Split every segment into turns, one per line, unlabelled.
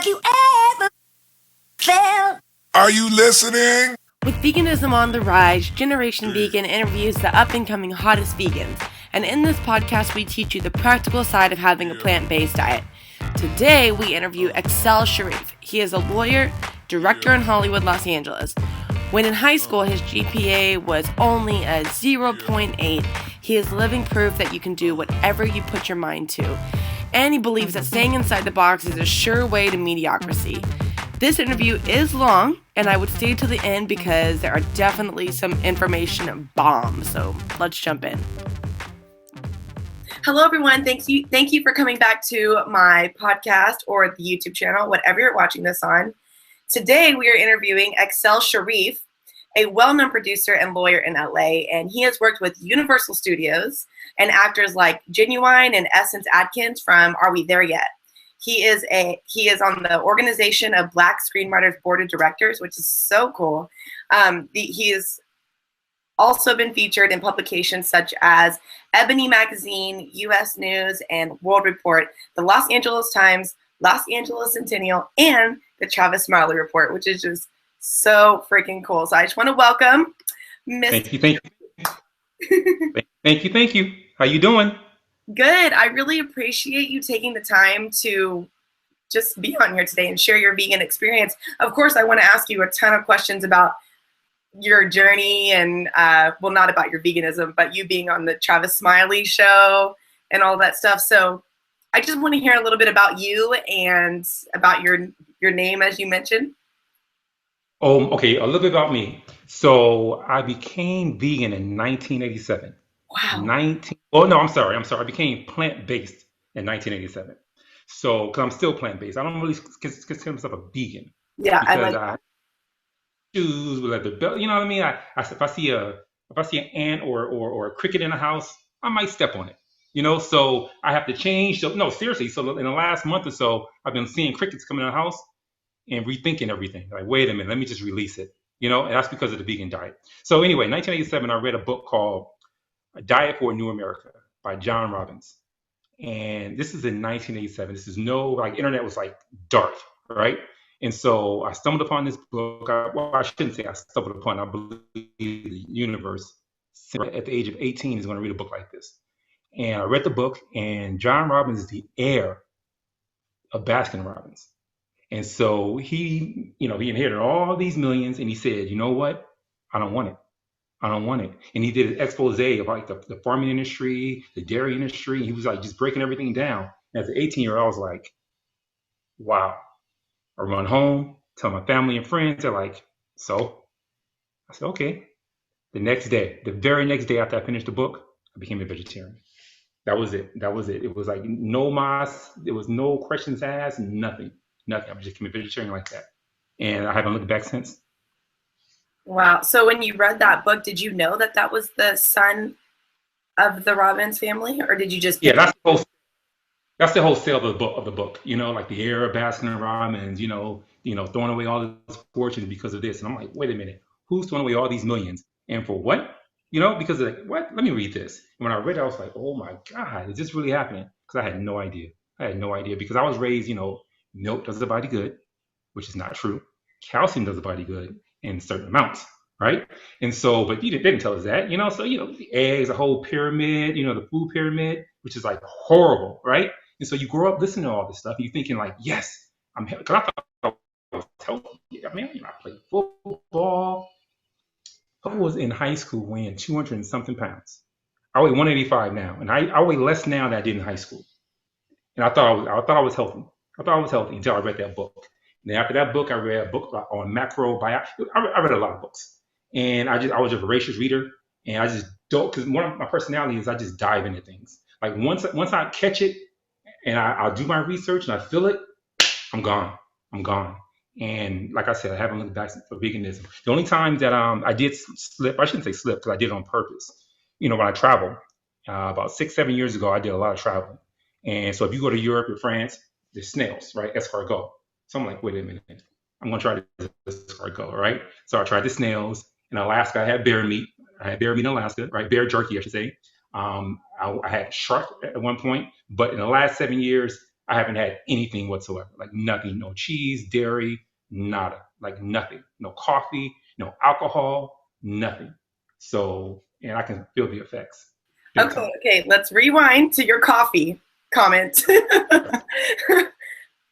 Have you ever felt?
Are you listening?
With veganism on the rise, Generation Vegan interviews the up-and-coming hottest vegans. And in this podcast, we teach you the practical side of having a plant-based diet. Today, we interview Sharieff. He is a lawyer, director in Hollywood, Los Angeles. When in high school, his GPA was only a 0.8. He is living proof that you can do whatever you put your mind to. And he believes that staying inside the box is a sure way to mediocrity. This interview is long, and I would stay to the end because there are definitely some information bombs. So let's jump in. Hello, everyone. Thank you for coming back to my podcast or the YouTube channel, whatever you're watching this on. Today, we are interviewing Sharieff, a well-known producer and lawyer in LA, and he has worked with Universal Studios and actors like Genuine and Essence Atkins from Are We There Yet? He is on the Organization of Black Screenwriters Board of Directors, which is so cool. He has also been featured in publications such as Ebony Magazine, U.S. News, and World Report, the Los Angeles Times, Los Angeles Centennial, and the Travis Smiley Report, which is just so freaking cool. So I just want to welcome Miss.
Thank you. How you doing?
Good. I really appreciate you taking the time to just be on here today and share your vegan experience. Of course, I want to ask you a ton of questions about your journey and, well, not about your veganism, but you being on the Travis Smiley show and all that stuff. So I just want to hear a little bit about you and about your name, as you mentioned.
Okay, a little bit about me. So I became vegan in 1987.
Wow.
I'm sorry. I became plant-based in 1987. So, because I'm still plant-based, I don't really consider myself a vegan.
Yeah,
because I choose with leather belt. You know what I mean? If I see an ant or a cricket in a house, I might step on it. You know, so I have to change. So no, seriously. So in the last month or so, I've been seeing crickets coming in the house and rethinking everything. Like, wait a minute, let me just release it. You know, and that's because of the vegan diet. So anyway, 1987, I read a book called A Diet for a New America by John Robbins. And this is in 1987. This is internet was like dark, right? And so I stumbled upon this book. I shouldn't say I stumbled upon. I believe the universe at the age of 18 is going to read a book like this. And I read the book, and John Robbins is the heir of Baskin Robbins. And so he inherited all these millions, and he said, you know what? I don't want it. And he did an expose of like the farming industry, the dairy industry. He was like just breaking everything down. And as an 18-year-old, I was like, wow. I run home, tell my family and friends, they're like, so? I said, okay. The very next day after I finished the book, I became a vegetarian. That was it. It was like no mas, there was no questions asked, nothing. I just became a vegetarian like that. And I haven't looked back since.
Wow. So when you read that book, did you know that was the son of the Robbins family, or did you just?
Yeah, that's the whole sale of the book. You know, like the heir of Baskin Robbins. You know, throwing away all this fortune because of this. And I'm like, wait a minute, who's throwing away all these millions and for what? You know, because of like, what? Let me read this. And when I read it, I was like, oh my God, is this really happening? Because I had no idea. Because I was raised, milk does the body good, which is not true. Calcium does the body good in certain amounts, right? And so, but they didn't tell us that, So, the eggs, the whole pyramid, the food pyramid, which is like horrible, right? And so you grow up listening to all this stuff, and you're thinking like, yes, I'm healthy. Because I thought I was healthy. I mean, I played football. I was in high school weighing 200 and something pounds. I weigh 185 now, and I weigh less now than I did in high school. And I thought I was healthy. I thought I was healthy until I read that book. And then after that book, I read a book on macrobiology. I read a lot of books, and I was a voracious reader, and I just don't, because one of my personality is I just dive into things. Like once I catch it, and I'll do my research and I feel it, I'm gone. And like I said, I haven't looked back for veganism. The only time that I did slip, I shouldn't say slip, because I did it on purpose. When I traveled about 6-7 years ago, I did a lot of traveling. And so if you go to Europe or France, there's snails, right? Escargot. So I'm like, wait a minute, I'm going to try this escargot, right? So I tried the snails. In Alaska, I had bear meat. In Alaska, right? Bear jerky, I should say. I had shark at one point, but in the last 7 years, I haven't had anything whatsoever, like nothing, no cheese, dairy, nada, like nothing, no coffee, no alcohol, nothing. So, and I can feel the effects. Big time.
Okay, let's rewind to your coffee comment.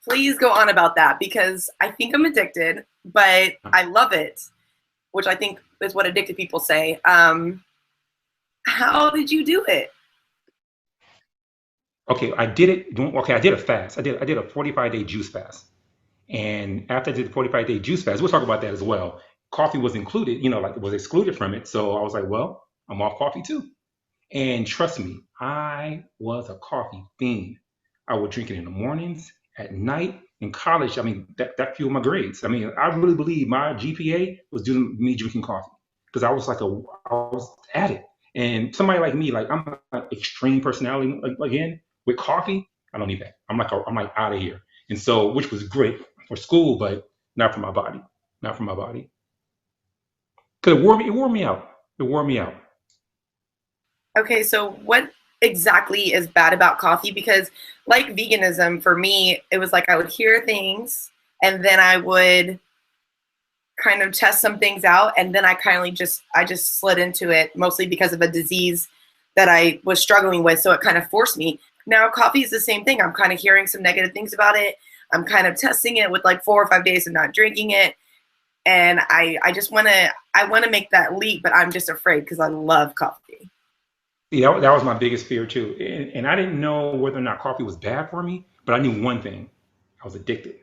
Please go on about that, because I think I'm addicted, but I love it, which I think is what addicted people say. How did you do it?
Okay, I did it. Okay, I did a fast. I did a 45-day juice fast. And after I did the 45-day juice fast, we'll talk about that as well. Coffee was included, like it was excluded from it. So I was like, well, I'm off coffee too. And trust me, I was a coffee fiend. I would drink it in the mornings, at night, in college. I mean, that fueled my grades. I mean, I really believe my GPA was due to me drinking coffee, because I was at it. And somebody like me, like I'm an extreme personality again, with coffee, I don't need that. I'm like out of here. And so, which was great for school, but not for my body. Not for my body. Because it wore me out. It wore me out.
Okay, so what exactly is bad about coffee? Because like veganism, for me, it was like I would hear things and then I would kind of test some things out, and then I just slid into it, mostly because of a disease that I was struggling with, so it kind of forced me. Now coffee is the same thing. I'm kind of hearing some negative things about it. I'm kind of testing it with like 4 or 5 days of not drinking it, and I want to make that leap, but I'm just afraid because I love coffee.
Yeah, that was my biggest fear too. And I didn't know whether or not coffee was bad for me, but I knew one thing: I was addicted.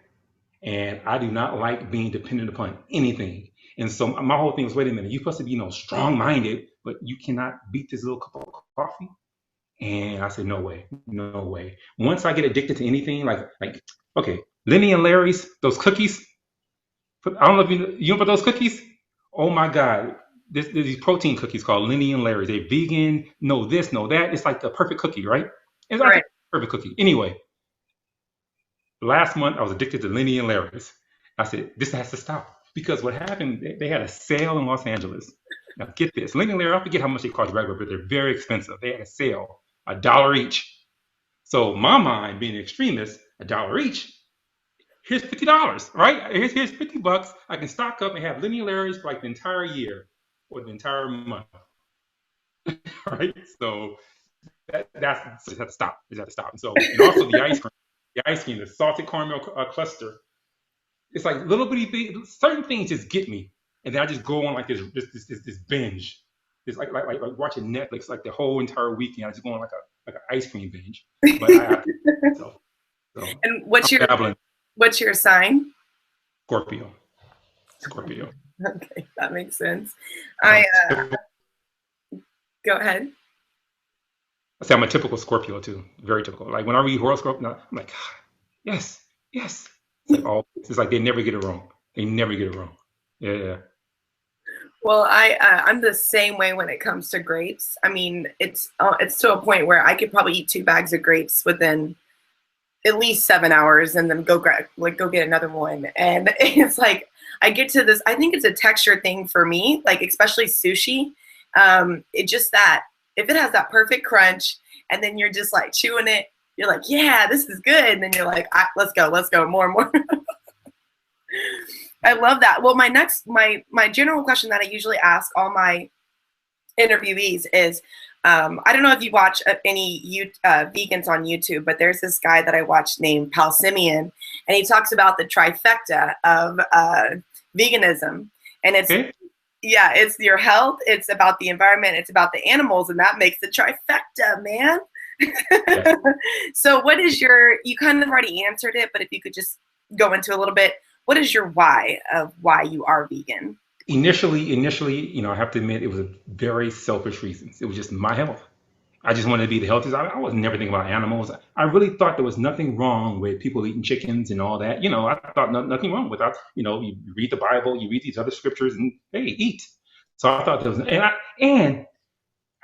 And I do not like being dependent upon anything. And so my whole thing was, wait a minute, you're supposed to be, strong-minded, but you cannot beat this little cup of coffee. And I said, no way, no way. Once I get addicted to anything, like okay, Lenny and Larry's, those cookies. I don't know if you know about those cookies. Oh my God, there's these protein cookies called Lenny and Larry's. They're vegan, no this, no that. It's like the perfect cookie, right? It's like
Right.
the perfect cookie. Anyway, last month I was addicted to Lenny and Larry's. I said, this has to stop. Because what happened, they had a sale in Los Angeles. Now get this, Lenny and Larry, I forget how much they cost regular, but they're very expensive. They had a sale, $1 each. So my mind, being an extremist, $1 each. Here's $50, right? Here's $50. I can stock up and have Lenny and Larry's for like the entire year or the entire month, right? So that's just have to stop. Just have to stop. And so, and also the ice cream, the salted caramel cluster. It's like little bitty things. Certain things just get me, and then I just go on like this binge. It's like watching Netflix like the whole entire weekend. I just go on like an ice cream binge. But I have to, so
And what's your sign?
Scorpio.
Okay, that makes sense. Go ahead.
I say I'm a typical Scorpio too. Very typical. Like when I read horoscope, I'm like, yes. It's like it's like they never get it wrong. They never get it wrong. Yeah.
Well, I'm the same way when it comes to grapes. I mean, it's to a point where I could probably eat 2 bags of grapes within at least 7 hours, and then go get another one. And it's like I get to this. I think it's a texture thing for me, like especially sushi. It just that if it has that perfect crunch, and then you're just like chewing it, you're like, yeah, this is good. And then you're like, let's go, more and more. I love that. Well, my general question that I usually ask all my interviewees is, I don't know if you watch any vegans on YouTube, but there's this guy that I watched named Pal Simeon, and he talks about the trifecta of veganism. And it's, yeah, it's your health, it's about the environment, it's about the animals, and that makes the trifecta, man. Yeah. So what is you kind of already answered it, but if you could just go into a little bit, what is your why of why you are vegan? Initially, I have to admit, it was a very selfish reasons. It was just my health. I just wanted to be the healthiest. I wasn't never thinking about animals. I really thought there was nothing wrong with people eating chickens and all that. I thought nothing wrong with that. You read the Bible, you read these other scriptures, and hey, eat. So I thought there was, and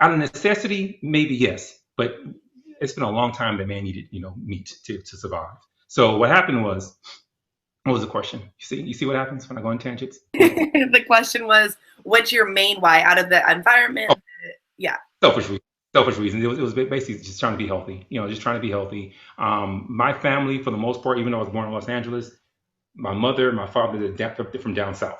out of necessity, maybe yes, but it's been a long time that man needed, meat to survive. So what happened was, what was the question? You see what happens when I go on tangents? The question was, what's your main why out of the environment? Oh, yeah. Selfish reasons.
selfish reasons. It was basically just trying to be healthy, just trying to be healthy. My family, for the most part, even though I was born in Los Angeles, my mother, my father, they're from down south,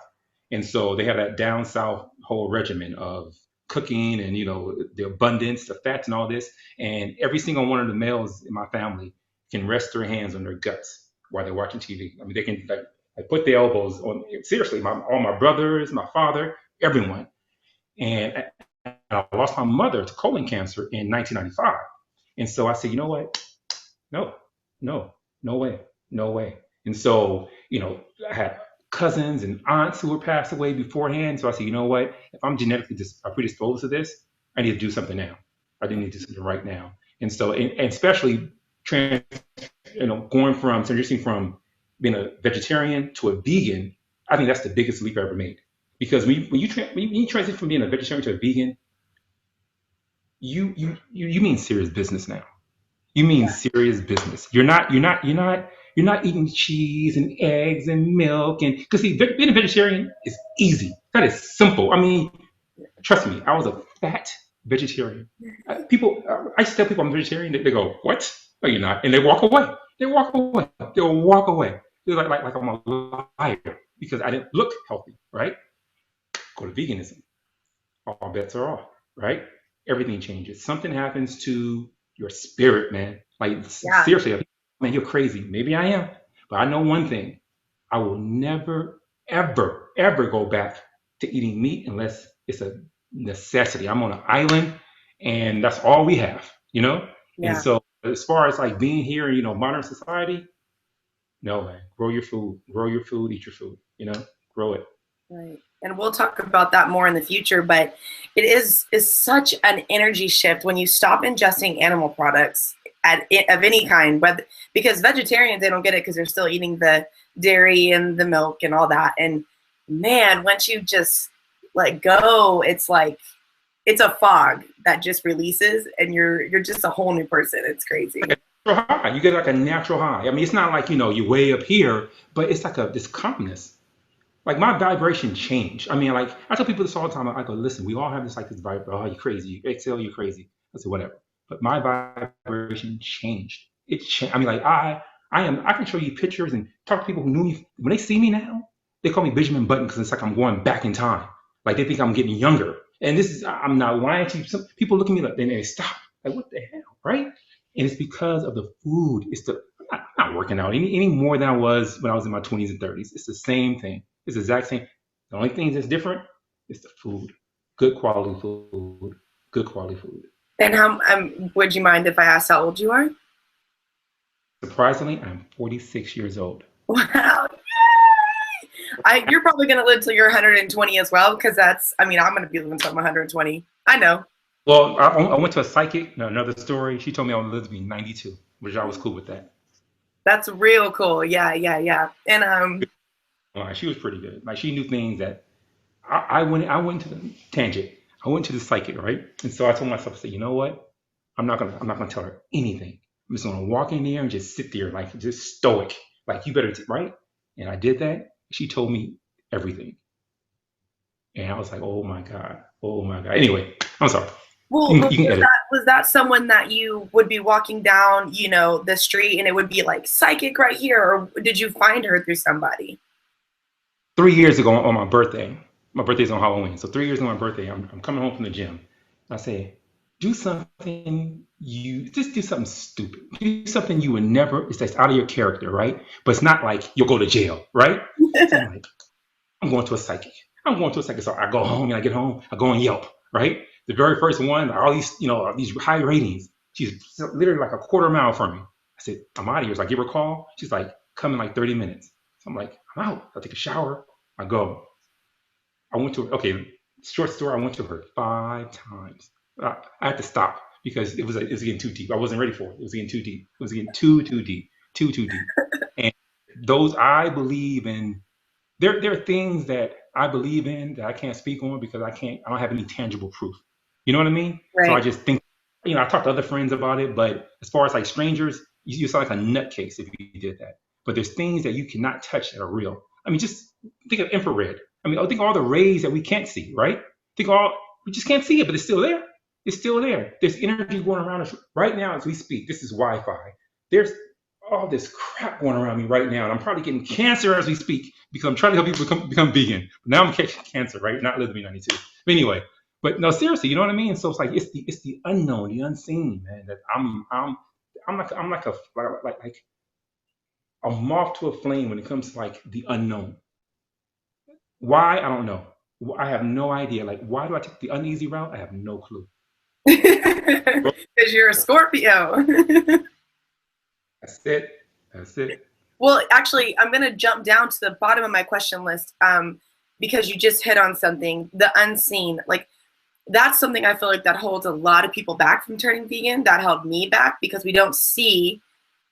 and so they have that down south whole regimen of cooking and the abundance, the fats, and all this. And every single one of the males in my family can rest their hands on their guts while they're watching TV. I mean, they can like put their elbows on. Seriously, all my brothers, my father, everyone. And I lost my mother to colon cancer in 1995. And so I said, you know what? No, no, no way, no way. And so, I had cousins and aunts who were passed away beforehand. So I said, you know what? If I'm genetically predisposed to this, I need to do something now. I need to do something right now. And so, and especially going from transitioning from being a vegetarian to a vegan, I think that's the biggest leap I ever made. Because when you transition from being a vegetarian to a vegan, you mean serious business now. You mean serious business. You're not eating cheese and eggs and milk because see, being a vegetarian is easy. That is simple. I mean, trust me, I was a fat vegetarian. I used to tell people I'm vegetarian. They go, "What? No, you're not," and they walk away. They walk away. They'll walk away. They're like I'm a liar because I didn't look healthy, right? Go to veganism. All bets are off, right? Everything changes. Something happens to your spirit, man. Like seriously, man, you're crazy. Maybe I am, but I know one thing: I will never, ever, ever go back to eating meat unless it's a necessity. I'm on an island, and that's all we have, Yeah. And so, as far as like being here in modern society, no, man. Grow your food. Eat your food. Grow it.
Right. And we'll talk about that more in the future, but it is such an energy shift when you stop ingesting animal products of any kind, because vegetarians, they don't get it because they're still eating the dairy and the milk and all that. And man, once you just let go, it's like it's a fog that just releases and you're just a whole new person. It's crazy.
High. You get like a natural high. I mean, it's not like you're way up here, but it's like this calmness. Like my vibration changed. I mean, like I tell people this all the time. I go, listen, we all have this vibration. Oh, you're crazy. You exhale, you're crazy. I said, whatever. But my vibration changed. It changed. I mean, like I can show you pictures and talk to people who knew me. When they see me now, they call me Benjamin Button because it's like I'm going back in time. Like they think I'm getting younger. And I'm not lying to you. Some people look at me like, and they stop. Like, what the hell, right? And it's because of the food. I'm not working out any more than I was when I was in my 20s and 30s. It's the same thing. It's the exact same. The only thing that's different is the food. Good quality food. Good quality food.
And how would you mind if I asked how old you are?
Surprisingly, I'm 46 years old.
Wow. Yay! You're probably going to live till you're 120 as well, because I'm going to be living till I'm 120. I know.
Well, I went to a psychic, another story. She told me I would live to be 92, which I was cool with that.
That's real cool. Yeah. And
she was pretty good. Like she knew things that I went to the tangent. I went to the psychic, right? And so I told myself, I said, you know what? I'm not gonna tell her anything. I'm just gonna walk in there and just sit there, like just stoic. Like you better, right? And I did that. She told me everything, and I was like, oh my god. Anyway, I'm sorry.
Well, was that someone that you would be walking down, the street, and it would be like psychic right here, or did you find her through somebody?
3 years ago on my birthday. My birthday's on Halloween, so 3 years on my birthday, I'm coming home from the gym. I say, do something stupid. Do something you would never. It's out of your character, right? But it's not like you'll go to jail, right? So I'm like, I'm going to a psychic. So I go home and I get home. I go on Yelp, right? The very first one, all these high ratings. She's literally like a quarter mile from me. I said, I'm out of here. So I give her a call. She's like, come in like 30 minutes. So I'm like, I'm out. I take a shower. I go. Short story, I went to her 5 times. I had to stop because it was getting too deep. I wasn't ready for it. It was getting too deep. It was getting too deep. And those I believe in, there are things that I believe in that I can't speak on because I don't have any tangible proof. You know what I mean?
Right.
So I just think, I talked to other friends about it, but as far as like strangers, you sound like a nutcase if you did that. But there's things that you cannot touch that are real. I mean, just think of infrared. I mean, think of all the rays that we can't see, right? We just can't see it, but it's still there. It's still there. There's energy going around us right now as we speak. This is Wi-Fi. There's all this crap going around me right now, and I'm probably getting cancer as we speak because I'm trying to help people become vegan. But now I'm catching cancer, right? Not living to be 92. But anyway, but no, seriously, you know what I mean? So it's like it's the unknown, the unseen, man. That I'm like a moth to a flame when it comes to like the unknown. Why? I don't know. I have no idea. Like, why do I take the uneasy route? I have no clue.
Because you're a Scorpio.
That's it. That's it.
Well, actually, I'm going to jump down to the bottom of my question list because you just hit on something, the unseen. Like, that's something I feel like that holds a lot of people back from turning vegan. That held me back because we don't see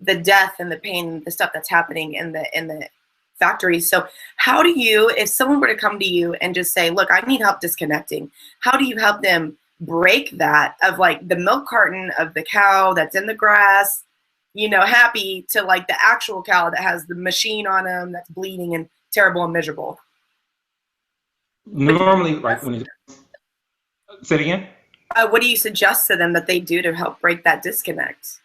the death and the pain, the stuff that's happening in the factories. So how do you, if someone were to come to you and just say, look, I need help disconnecting, how do you help them break that of like the milk carton of the cow that's in the grass, you know, happy to like the actual cow that has the machine on them that's bleeding and terrible and miserable?
Normally, like when it, say it again.
What do you suggest to them that they do to help break that disconnect?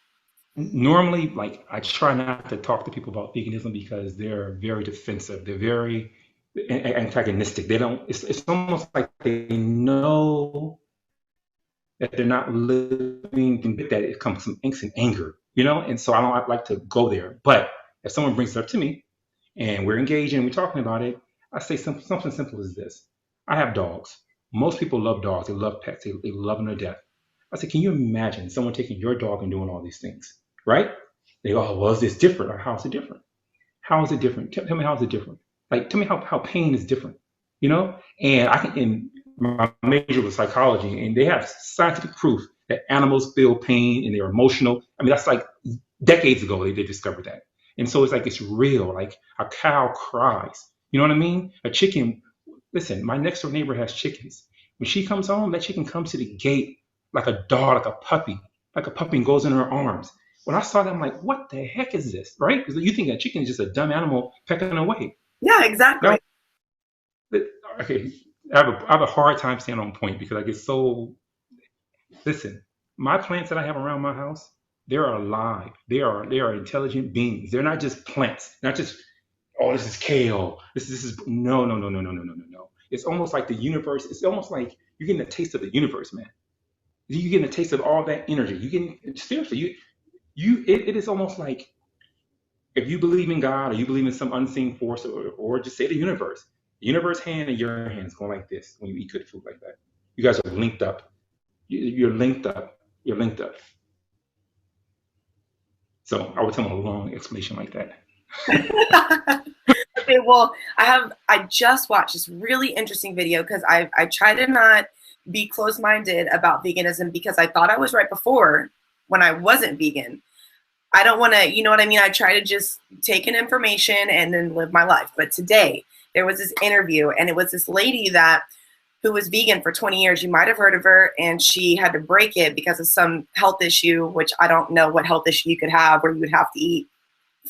Normally, like I try not to talk to people about veganism because they're very defensive. They're very antagonistic. They don't. It's almost like they know that they're not living, that it comes from angst and anger, you know. And so I don't like to go there. But if someone brings it up to me and we're engaging and we're talking about it, I say something simple as this: I have dogs. Most people love dogs. They love pets. They love them to death. I said, can you imagine someone taking your dog and doing all these things, right? They go, oh, well, is this different? Or how is it different? How is it different? Tell me how is it different? Like, tell me how pain is different, you know? And I can, in my major was psychology, and they have scientific proof that animals feel pain and they're emotional. I mean, that's like decades ago they discovered that. And so it's like, it's real. Like a cow cries, you know what I mean? A chicken, listen, my next door neighbor has chickens. When she comes home, that chicken comes to the gate like a dog, like a puppy and goes in her arms. When I saw that, I'm like, what the heck is this, right? Because you think a chicken is just a dumb animal pecking away.
Yeah, exactly.
No? Okay, I have a hard time staying on point because I get so, listen, my plants that I have around my house, they're alive. They are intelligent beings. They're not just plants, not just, oh, this is kale. This is no. It's almost like the universe. It's almost like you're getting a taste of the universe, man. You're getting a taste of all that energy. You getting, seriously, it is almost like if you believe in God or you believe in some unseen force, or just say the universe hand and your hands going like this when you eat good food like that. You guys are linked up. You're linked up. You're linked up. So I would tell them a long explanation like that.
Okay, well, I just watched this really interesting video because I try to not be closed-minded about veganism because I thought I was right before when I wasn't vegan. I don't want to, you know what I mean? I try to just take in information and then live my life. But today there was this interview and it was this lady who was vegan for 20 years. You might have heard of her, and she had to break it because of some health issue, which I don't know what health issue you could have where you would have to eat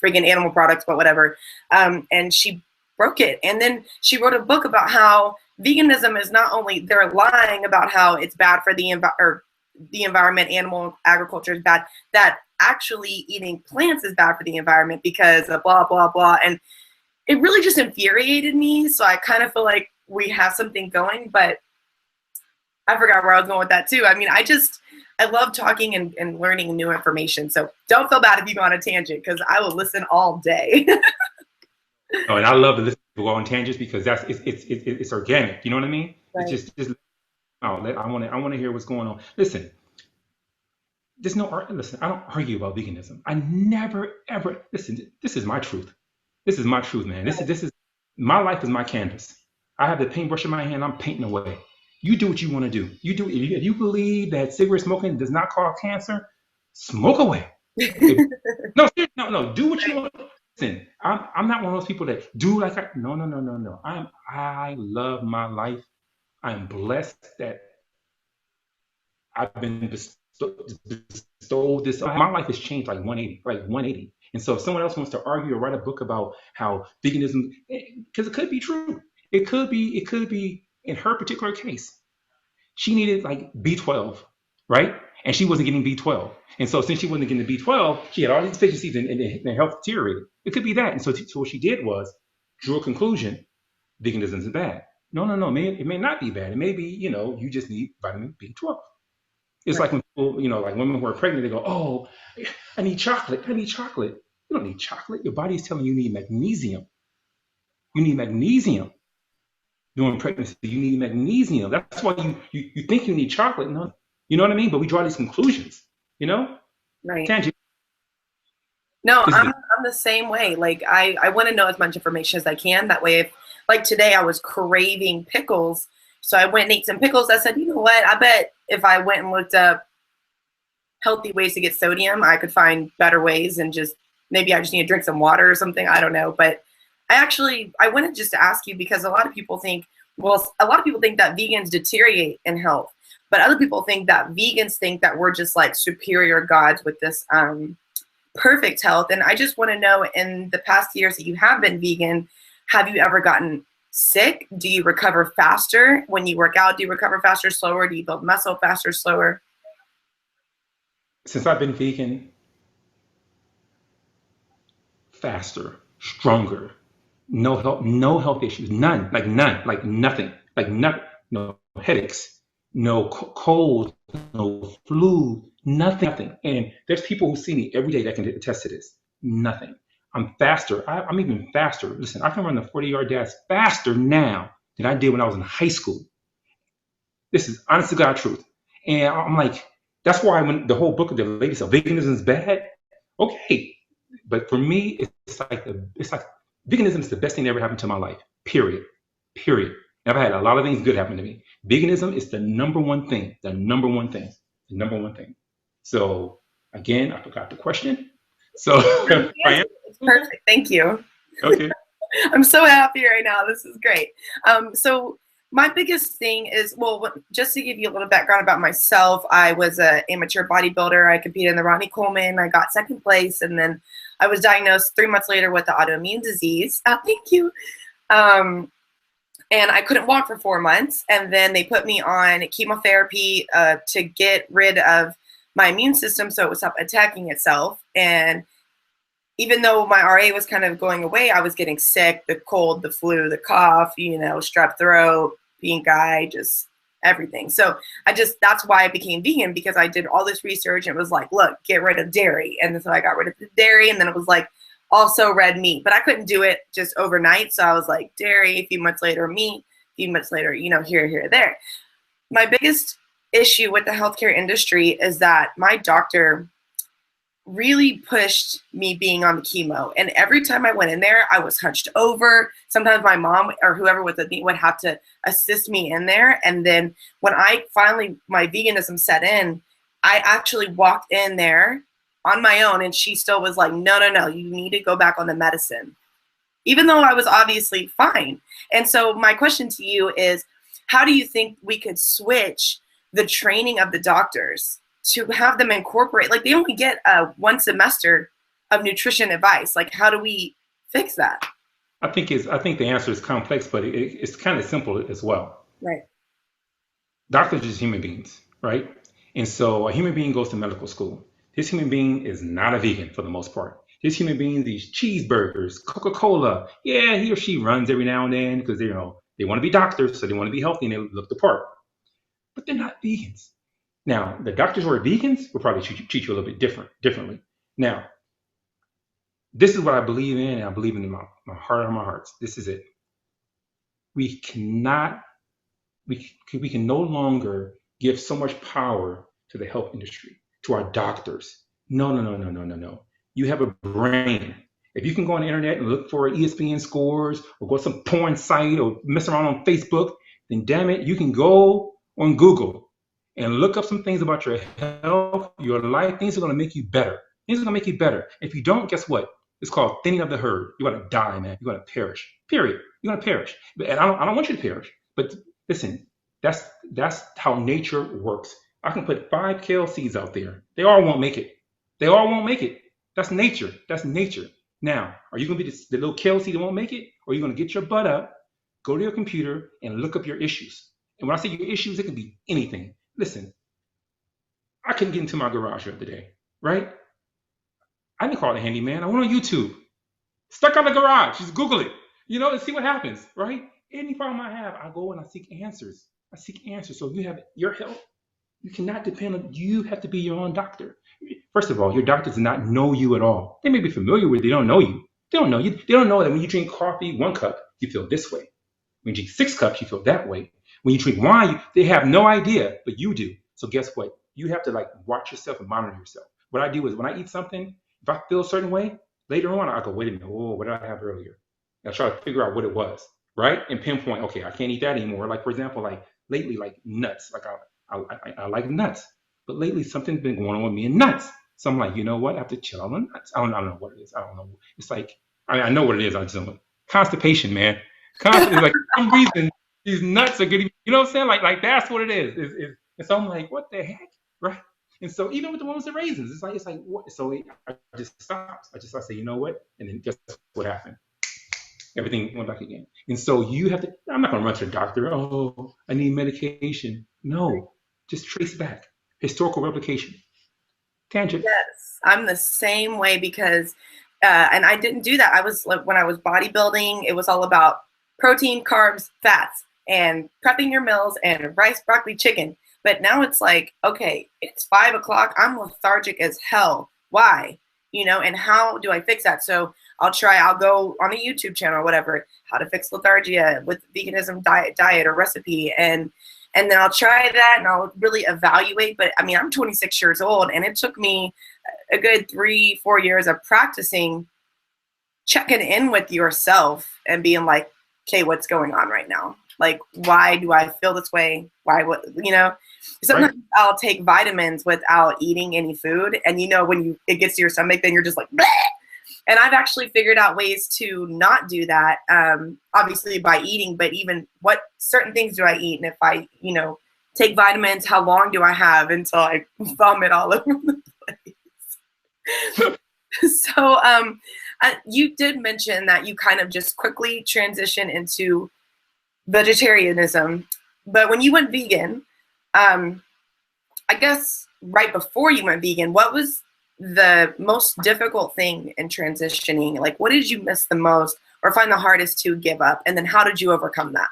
friggin' animal products, but whatever. And she broke it. And then she wrote a book about how veganism is not only, they're lying about how it's bad for the environment, animal agriculture is bad, that actually eating plants is bad for the environment because of blah, blah, blah. And it really just infuriated me. So I kind of feel like we have something going, but I forgot where I was going with that too. I mean, I love talking and learning new information. So don't feel bad if you go on a tangent because I will listen all day.
Oh, and I love to listen to go on tangents because it's organic. You know what I mean? Right. It's just oh, I want to hear what's going on. Listen, I don't argue about veganism. I never ever listen. This is my truth. This is my truth, man. This is my life is my canvas. I have the paintbrush in my hand. I'm painting away. You do what you want to do. You do. If you believe that cigarette smoking does not cause cancer, smoke away. No. Do what you want. Listen, I'm not one of those people that do like no. I love my life. I'm blessed that I've been bestowed this. My life has changed like 180. And so if someone else wants to argue or write a book about how veganism, because it could be true. It could be in her particular case. She needed like B12. right? And she wasn't getting B12. And so since she wasn't getting the B12, she had all these deficiencies and her health deteriorated. It could be that. And so what she did was drew a conclusion: veganism is bad. No, it may not be bad. It may be, you just need vitamin B12. It's
Right.
like when people, like women who are pregnant, they go, "Oh, I need chocolate. I need chocolate." You don't need chocolate. Your body is telling you need magnesium. You need magnesium during pregnancy. You need magnesium. That's why you think you need chocolate. No, you know what I mean? But we draw these conclusions,
Right.
Tangent.
No,
This is
I'm
it.
I'm the same way. Like I want to know as much information as I can. That way, if like today I was craving pickles, so I went and ate some pickles. I said, you know what? I bet if I went and looked up healthy ways to get sodium, I could find better ways, and just maybe I just need to drink some water or something. I don't know. But I wanted just to ask you, because a lot of people think, well, a lot of people think that vegans deteriorate in health, but other people think that vegans think that we're just like superior gods with this perfect health. And I just want to know, in the past years that you have been vegan, have you ever gotten sick? Do you recover faster when you work out? Do you recover faster, slower? Do you build muscle faster, slower?
Since I've been vegan, faster, stronger, no health issues, none, like nothing, like nothing, no headaches, no cold, no flu, nothing. And there's people who see me every day that can attest to this. Nothing. I'm faster. I'm even faster. Listen, I can run the 40-yard dash faster now than I did when I was in high school. This is honest to God truth. And I'm like, that's why when the whole book of the lady said veganism is bad, okay. But for me, it's like veganism is the best thing that ever happened to my life. Period. Period. And I've had a lot of things good happen to me. Veganism is the number one thing. The number one thing. The number one thing. So again, I forgot the question. So I am
It's perfect. Thank you.
okay.
I'm so happy right now. This is great. So my biggest thing is, well, just to give you a little background about myself, I was an amateur bodybuilder. I competed in the Ronnie Coleman. I got second place, and then I was diagnosed 3 months later with the autoimmune disease. Thank you. And I couldn't walk for 4 months, and then they put me on chemotherapy to get rid of my immune system so it would stop attacking itself. And even though my RA was kind of going away, I was getting sick, the cold, the flu, the cough, strep throat, pink eye, just everything. So that's why I became vegan, because I did all this research and it was like, look, get rid of dairy. And so I got rid of the dairy, and then it was like also red meat, but I couldn't do it just overnight. So I was like dairy, a few months later, meat, a few months later, here, there. My biggest issue with the healthcare industry is that my doctor really pushed me being on the chemo. And every time I went in there, I was hunched over. Sometimes my mom or whoever was with me would have to assist me in there. And then when my veganism set in, I actually walked in there on my own, and she still was like, no, you need to go back on the medicine, even though I was obviously fine. And so my question to you is, how do you think we could switch the training of the doctors to have them incorporate, like they only get 1 semester of nutrition advice. Like, how do we fix that?
I think the answer is complex, but it's kind of simple as well.
Right.
Doctors are just human beings, right? And so a human being goes to medical school. This human being is not a vegan for the most part. This human being eats cheeseburgers, Coca-Cola. Yeah, he or she runs every now and then because they want to be doctors, so they want to be healthy and they look the part. But they're not vegans. Now, the doctors who are vegans will probably treat you a little bit differently. Now, this is what I believe in, and I believe in my heart of my hearts. This is it. We can no longer give so much power to the health industry, to our doctors. No. You have a brain. If you can go on the internet and look for ESPN scores or go to some porn site or mess around on Facebook, then damn it, you can go on Google and look up some things about your health, your life. Things are going to make you better. Things are going to make you better. If you don't, guess what? It's called thinning of the herd. You're going to die, man. You're going to perish. Period. You're going to perish. And I don't want you to perish. But listen, that's how nature works. I can put 5 kale seeds out there. They all won't make it. They all won't make it. That's nature. That's nature. Now, are you going to be the little kale seed that won't make it? Or are you going to get your butt up, go to your computer, and look up your issues? And when I say your issues, it can be anything. Listen, I couldn't get into my garage the other day, right? I didn't call the handyman. I went on YouTube. Stuck on the garage. Just Google it, and see what happens, right? Any problem I have, I go and I seek answers. I seek answers. So you have your health. You cannot depend on, you have to be your own doctor. First of all, your doctor does not know you at all. They may be familiar with you, they don't know you. They don't know you. They don't know that when you drink coffee, 1 cup, you feel this way. When you drink 6 cups, you feel that way. When you drink wine, they have no idea, but you do. So guess what? You have to watch yourself and monitor yourself. What I do is when I eat something, if I feel a certain way, later on I go, wait a minute, what did I have earlier? And I try to figure out what it was, right? And pinpoint, okay, I can't eat that anymore. Like for example, lately, nuts. I like nuts, but lately something's been going on with me in nuts. So I'm like, you know what? I have to chill on nuts. I don't know what it is. I don't know. It's I know what it is. I just don't know. Constipation, man. Constipation. For some reason these nuts are getting. You know what I'm saying? Like that's what it is. And so I'm like, what the heck, right? And so even with the ones with the raisins, it's like what? So I just stopped. I say, you know what? And then guess what happened? Everything went back again. And so you have to. I'm not going to run to the doctor. Oh, I need medication. No, just trace back. Historical replication. Tangent.
Yes, I'm the same way because, and I didn't do that. When I was bodybuilding, it was all about protein, carbs, fats, and prepping your meals and rice, broccoli, chicken. But now it's like, okay, it's 5 o'clock. I'm lethargic as hell. Why? And how do I fix that? So I'll go on a YouTube channel or whatever, how to fix lethargia with veganism diet or recipe. And then I'll try that and I'll really evaluate. But I mean, I'm 26 years old and it took me a good 3-4 years of practicing checking in with yourself and being like, okay, what's going on right now? Like, why do I feel this way? Sometimes right. I'll take vitamins without eating any food. And when it gets to your stomach, then you're just like, bleh! And I've actually figured out ways to not do that, obviously by eating, but even what certain things do I eat? And if I, take vitamins, how long do I have until I vomit all over the place? So you did mention that you kind of just quickly transition into vegetarianism, but when you went vegan, I guess right before you went vegan, what was the most difficult thing in transitioning? Like, what did you miss the most or find the hardest to give up? And then how did you overcome that?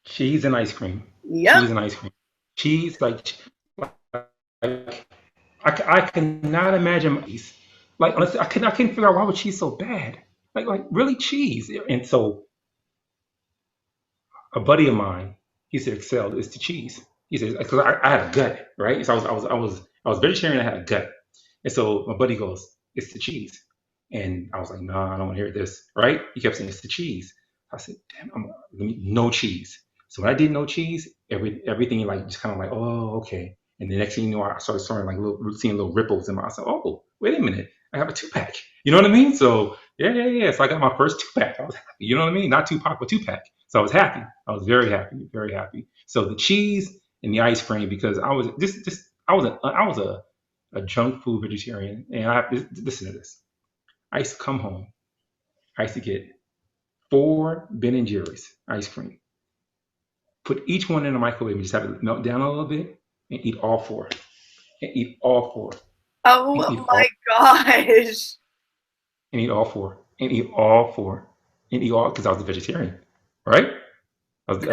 Cheese and ice cream.
Yep.
Cheese and ice cream. Cheese, I cannot imagine cheese. Honestly, I couldn't figure out why was cheese so bad. Really cheese. And so a buddy of mine, he said, Excel, it's the cheese. He said, because I had a gut, right? So I was vegetarian. I had a gut, and so my buddy goes, "It's the cheese," and I was like, "No, I don't want to hear this." Right? He kept saying, "It's the cheese." I said, "Damn, no cheese." So when I did no cheese, everything just kind of oh, okay. And the next thing you know, I started seeing little ripples in my. I said, "Oh, wait a minute, I have a 2-pack." You know what I mean? So yeah. So I got my first 2-pack. I was happy. You know what I mean? Not 2-pack, but 2-pack. So I was happy. I was very happy, very happy. So the cheese and the ice cream, because I was a junk food vegetarian, and listen to this. I used to come home. I used to get 4 Ben & Jerry's ice cream. Put each one in the microwave and just have it melt down a little bit and eat all 4. And eat all 4.
Oh my gosh.
And eat all 4. And eat all 4. And eat all, because I was a vegetarian, right?
What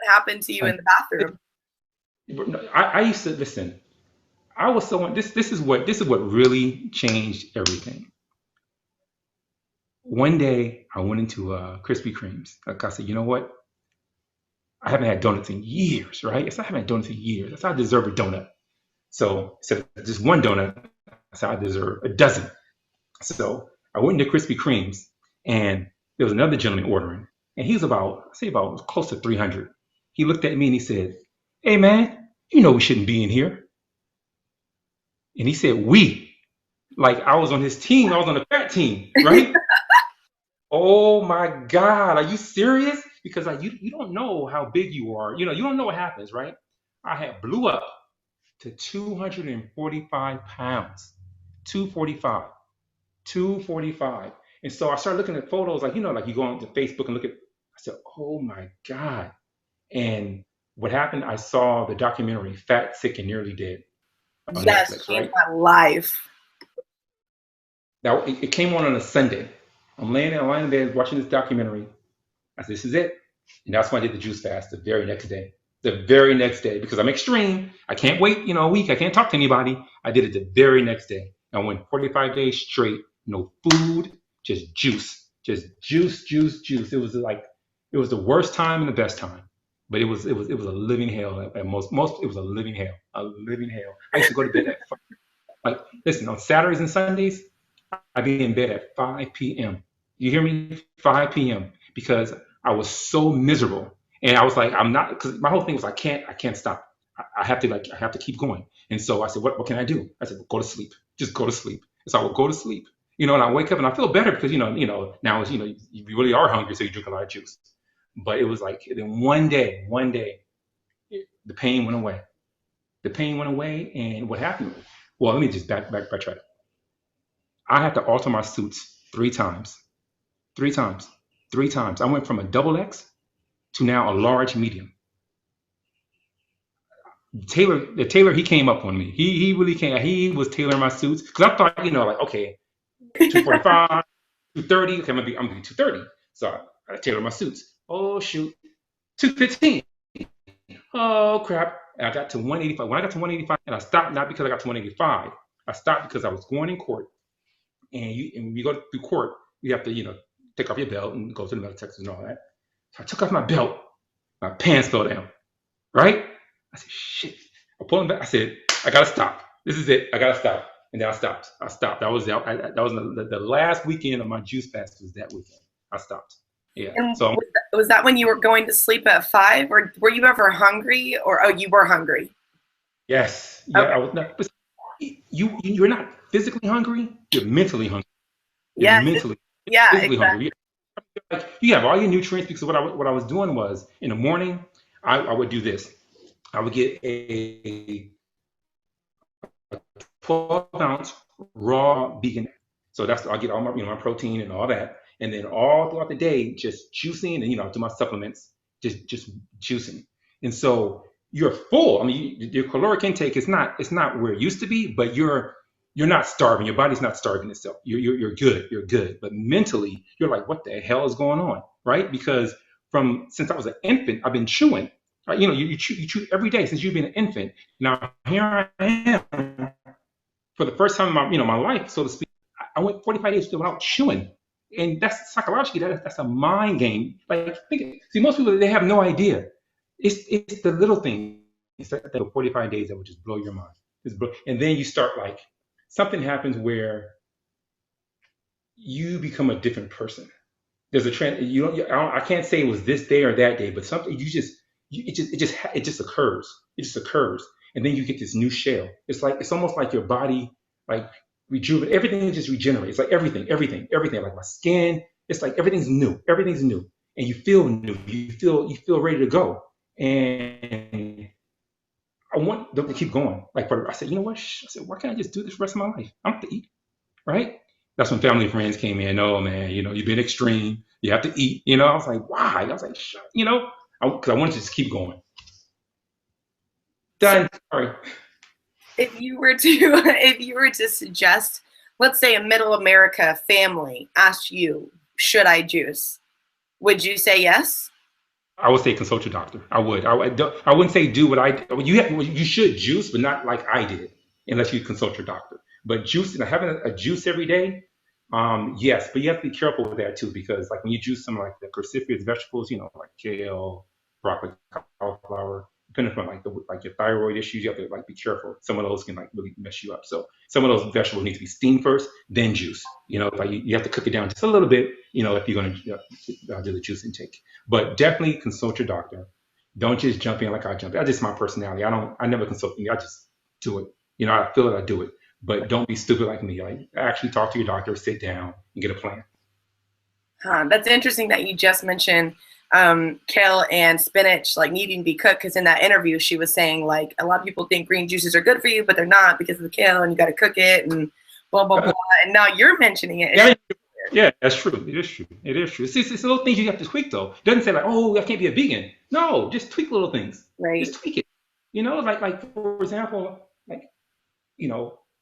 happened to you in the bathroom?
I used to listen. I was so this is what really changed everything. One day I went into Krispy Kreme's. Like I said, you know what? I haven't had donuts in years, right? I haven't had donuts in years. I said I deserve a donut. So instead of just one donut, I said I deserve a dozen. So I went into Krispy Kreme's, and there was another gentleman ordering, and he was about close to 300. He looked at me and he said, "Hey man, you know we shouldn't be in here." And he said, "We," like I was on his team. I was on the fat team, right? Oh my God, are you serious? Because you don't know how big you are. You don't know what happens, right? I had blew up to 245 pounds. 245. And so I started looking at photos, you go on to Facebook and look at, I said, oh my God. And what happened, I saw the documentary Fat, Sick, and Nearly Dead on
Yes,
Netflix,
changed
right?
my life.
Now, it came on a Sunday. I'm laying in bed watching this documentary. I said, this is it. And that's when I did the juice fast the very next day. The very next day, because I'm extreme. I can't wait, a week. I can't talk to anybody. I did it the very next day. I went 45 days straight, no food, just juice. Just juice, juice, juice. It was the worst time and the best time. But it was a living hell at most it was a living hell. A living hell. I used to go to bed at listen, on Saturdays and Sundays, I'd be in bed at 5 p.m. You hear me? 5 p.m. because I was so miserable. And I was like, I'm not, because my whole thing was I can't stop. I have to keep going. And so I said, what can I do? I said, well, go to sleep. Just go to sleep. And so I would go to sleep. And I wake up and I feel better because, now it's, you really are hungry, so you drink a lot of juice. But it was like, then one day, the pain went away. The pain went away. And what happened? Well, let me just backtrack. I had to alter my suits 3 times. 3 times. 3 times. I went from a double X to now a large medium. The tailor, he came up on me. He really came. He was tailoring my suits because I thought, okay, 245, 230. Okay, I'm gonna be 230. So I tailored my suits. Oh shoot, 215. Oh crap! And I got to 185. When I got to 185, and I stopped not because I got to 185. I stopped because I was going in court. And when you go through court, you have to, take off your belt and go to the metal detectors and all that. So I took off my belt. My pants fell down. Right? I said, shit. I pulled them back. I said, I gotta stop. This is it. I gotta stop. And then I stopped. That was the last weekend of my juice fast. Was that weekend? I stopped. Yeah.
And
So
was that when you were going to sleep at 5, or were you ever hungry? Or you were hungry?
yes. Yeah.
Okay.
I was not. But you're not physically hungry. You're mentally hungry. You're
Yes.
mentally
Yeah.
physically
Exactly.
hungry. You have all your nutrients because what I was doing was in the morning I would do this. I would get a 12-ounce raw vegan. So I'll get all my protein and all that, and then all throughout the day just juicing and do my supplements, just juicing. And so you're full. I mean, your caloric intake is not where it used to be, but you're not starving. Your body's not starving itself. You're good. You're good. But mentally, you're like, what the hell is going on, right? Because since I was an infant, I've been chewing. Right? You chew every day since you've been an infant. Now here I am for the first time in my life, so to speak. I went 45 days without chewing, and that's psychologically that's a mind game. Like, see, most people, they have no idea. It's the little things that the 45 days that would just blow your mind. And then you start, like, something happens where you become a different person. There's a trend. I can't say it was this day or that day, but something it just occurs. It just occurs, and then you get this new shell. It's almost like your body, like, rejuvenate. Everything just regenerates. It's like everything. Like my skin. It's like everything's new, and you feel new. You feel ready to go. And I want them to keep going. Like, I said, you know what? I said, why can't I just do this the rest of my life? I don't have to eat, right? That's when family and friends came in. Oh man, you've been extreme. You have to eat. I was like, why? I was like, because I wanted to just keep going. Done. Sorry.
If you were to suggest, let's say a middle America family asked you, should I juice? Would you say yes?
I would say consult your doctor. I would. I wouldn't say do what I. You should juice, but not like I did, unless you consult your doctor. But having a juice every day, yes, but you have to be careful with that too, because like when you juice some like the cruciferous vegetables, like kale, broccoli, cauliflower, depending on like your thyroid issues, you have to like be careful. Some of those can like really mess you up. So some of those vegetables need to be steamed first, then juice. Like you have to cook it down just a little bit, if you're going to do the juice intake. But definitely consult your doctor. Don't just jump in like I jump in. That's just my personality. I never consult me. I just do it. I feel it, I do it. But don't be stupid like me. Like, actually talk to your doctor, sit down, and get a plan.
That's interesting that you just mentioned kale and spinach like needing to be cooked, because in that interview she was saying like a lot of people think green juices are good for you, but they're not because of the kale and you got to cook it and blah blah blah. And now you're mentioning it.
Yeah, that's true. It is true. It is true. It's little things you have to tweak though. It doesn't say like, oh, I can't be a vegan. No, just tweak little things.
Right.
Just tweak it. You know, like for example, like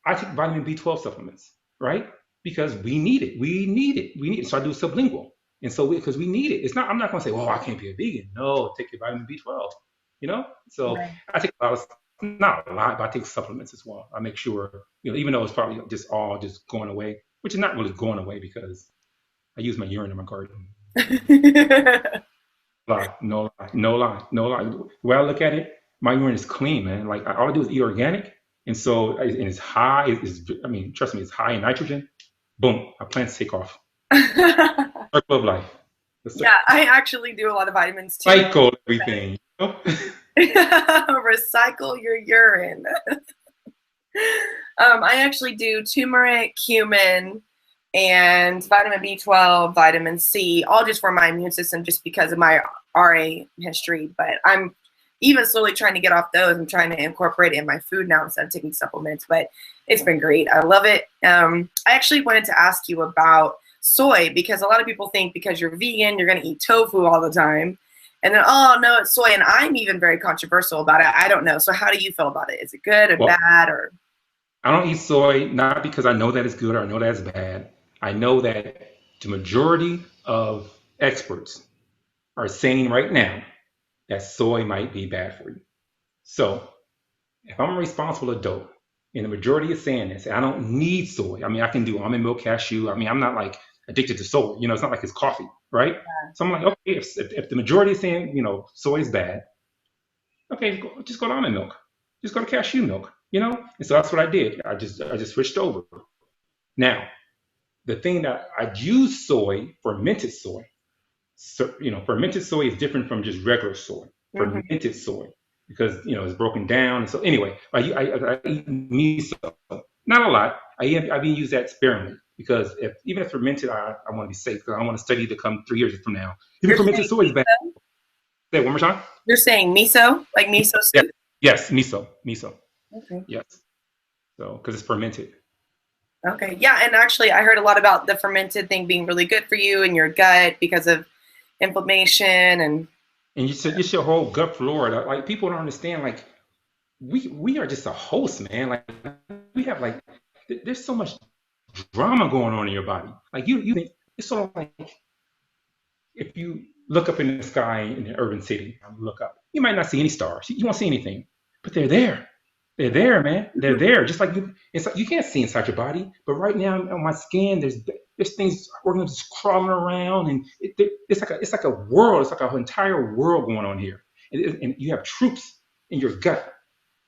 I take vitamin B12 supplements, right? Because we need it. We need it. We need it. So I do sublingual. And so because we need it. It's not I'm not gonna say, oh, I can't be a vegan. No, take your vitamin B12. You know? So
Right.
I take a lot of not a lot, but I take supplements as well. I make sure, even though it's probably just all just going away, which is not really going away because I use my urine in my garden. Lie, no lie, no lie, no lie. The way I look at it, my urine is clean, man. Like all I do is eat organic, and so and it's high. I mean, trust me, it's high in nitrogen. Boom, my plants take off. Circle of life. The
Yeah, I actually do a lot of vitamins too.
cycle, everything. You know?
Recycle your urine. I actually do turmeric, cumin, and vitamin B12, vitamin C, all just for my immune system, just because of my RA history. But I'm even slowly trying to get off those. I'm trying to incorporate it in my food now instead of taking supplements. But it's been great. I love it. I actually wanted to ask you about soy, because a lot of people think because you're vegan, you're going to eat tofu all the time. And then, oh, no, it's soy. And I'm even very controversial about it. I don't know. So how do you feel about it? Is it good or
Well,
bad? Or
I don't eat soy not because I know that it's good or I know that it's bad. I know that the majority of experts are saying right now that soy might be bad for you. So if I'm a responsible adult and the majority is saying this, I don't need soy. I mean, I can do almond milk, cashew. I mean, I'm not like addicted to soy. It's not like it's coffee, right? So I'm like, okay, if the majority is saying, soy is bad, okay, just go to almond milk. Just go to cashew milk, And so that's what I did. I just switched over. Now, the thing that I use soy, fermented soy. So, fermented soy is different from just regular soy. Fermented soy, because it's broken down. And so anyway, I eat miso, not a lot. I've been used that sparingly because even if fermented, I want to be safe because I want to study to come 3 years from now. Even
you're
fermented
saying
soy is bad.
miso?
Say it one more time.
You're saying miso, like miso
Yeah.
soup?
Yes, miso.
Okay.
Yes. So because it's fermented.
Okay. Yeah, and actually, I heard a lot about the fermented thing being really good for you and your gut because of inflammation and.
And it's your whole gut flora. Like people don't understand. Like we are just a host, man. Like we have there's so much drama going on in your body. Like you think it's sort of like if you look up in the sky in an urban city, look up, you might not see any stars. You won't see anything, but they're there. They're there, man. They're there. Just like it's like you can't see inside your body, but right now on my skin, there's things, organisms crawling around, and it's like a world. It's like an entire world going on here, and you have troops in your gut.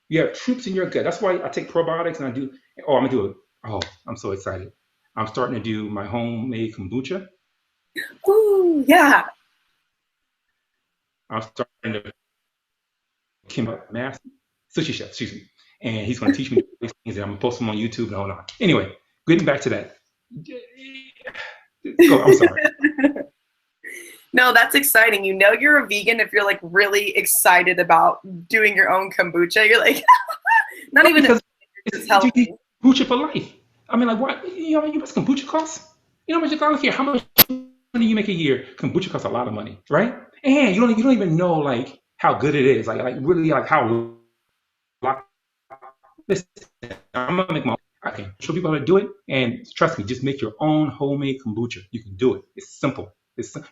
You have troops in your gut. That's why I take probiotics and I do. Oh, I'm gonna do it. Oh, I'm so excited. I'm starting to do my homemade kombucha.
Ooh, yeah.
I'm starting to Kim Master, sushi chef, excuse me, and he's going to teach me these things, and I'm going to post them on YouTube and all that. Anyway, getting back to that. Go, I'm sorry.
No, that's exciting. You're a vegan if you're like really excited about doing your own kombucha. You're like, not even
because
it's healthy.
you need kombucha for life. I mean, like what? You know how much kombucha costs? You know how much? I don't care how much money you make a year. Kombucha costs a lot of money, right? And you don't even know like how good it is. Like really like how. Listen, I'm gonna make my. I can show people how to do it, and trust me, just make your own homemade kombucha. You can do it. It's simple.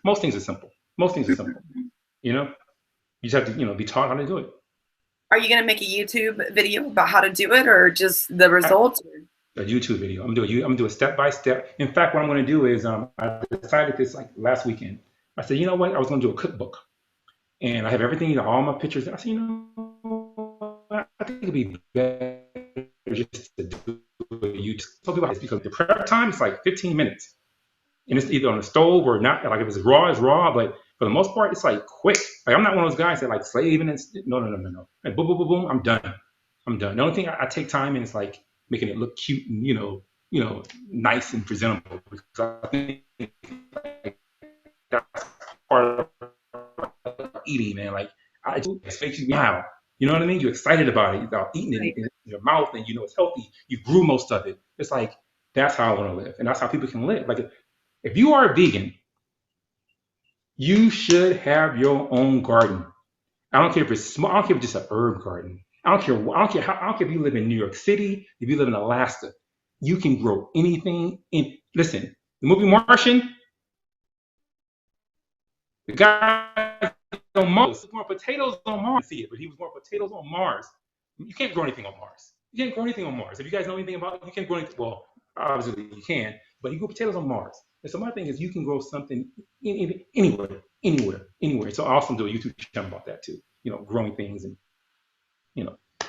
Most things are simple. Most things are simple. You just have to be taught how to do it.
Are you gonna make a YouTube video about how to do it, or just the results?
A YouTube video. I'm gonna do a step by step. In fact, what I'm gonna do is I decided this like last weekend. I said, you know what? I was gonna do a cookbook, and I have everything, all my pictures. I said, I think it'd be better just to do a YouTube. Tell people it's because the prep time is like 15 minutes, and it's either on the stove or not. Like if it's raw, but for the most part, it's like quick. Like I'm not one of those guys that like slaving and no. Like boom, boom, boom, boom. I'm done. The only thing I take time in is like making it look cute and nice and presentable. Because I think like, that's part of eating, man. Like it makes you smile. You know what I mean? You're excited about it. You're eating it in your mouth, and it's healthy. You grew most of it. It's like that's how I want to live, and that's how people can live. Like If you are a vegan, you should have your own garden. I don't care if it's small. I don't care if it's just an herb garden. I don't care. I don't care how. I don't care if you live in New York City. If you live in Alaska, you can grow anything. Listen, the movie Martian. The guy on Mars was growing potatoes on Mars. See it, but he was growing potatoes on Mars. You can't grow anything on Mars. You can't grow anything on Mars. If you guys know anything about it, you can't grow anything. Well, obviously you can, but you grow potatoes on Mars. And so my thing is, you can grow something anywhere. So I also do a YouTube channel about that too. Growing things and.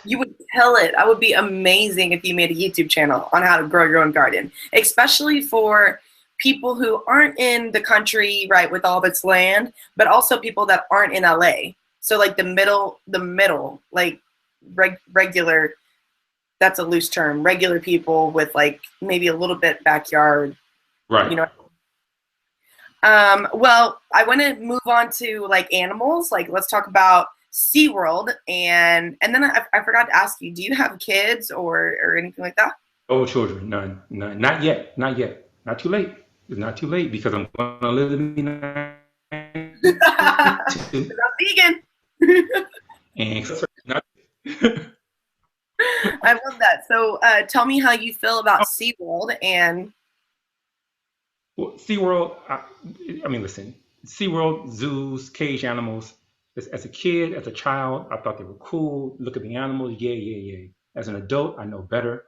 You would kill it. I would be amazing if you made a YouTube channel on how to grow your own garden, especially for people who aren't in the country, right, with all of its land, but also people that aren't in LA. So like the middle, like regular, that's a loose term, regular people with like maybe a little bit backyard,
right?
Well, I want to move on to like animals. Like, let's talk about SeaWorld, and then I forgot to ask you, do you have kids or anything like that?
Oh, children, none, not yet, not too late. It's not too late because I'm going to live in the
I'm vegan.
And
I love that. So tell me how you feel about SeaWorld and.
Well, SeaWorld, I mean, listen, SeaWorld, zoos, cage animals. As a kid, as a child, I thought they were cool. Look at the animals, yeah. As an adult, I know better.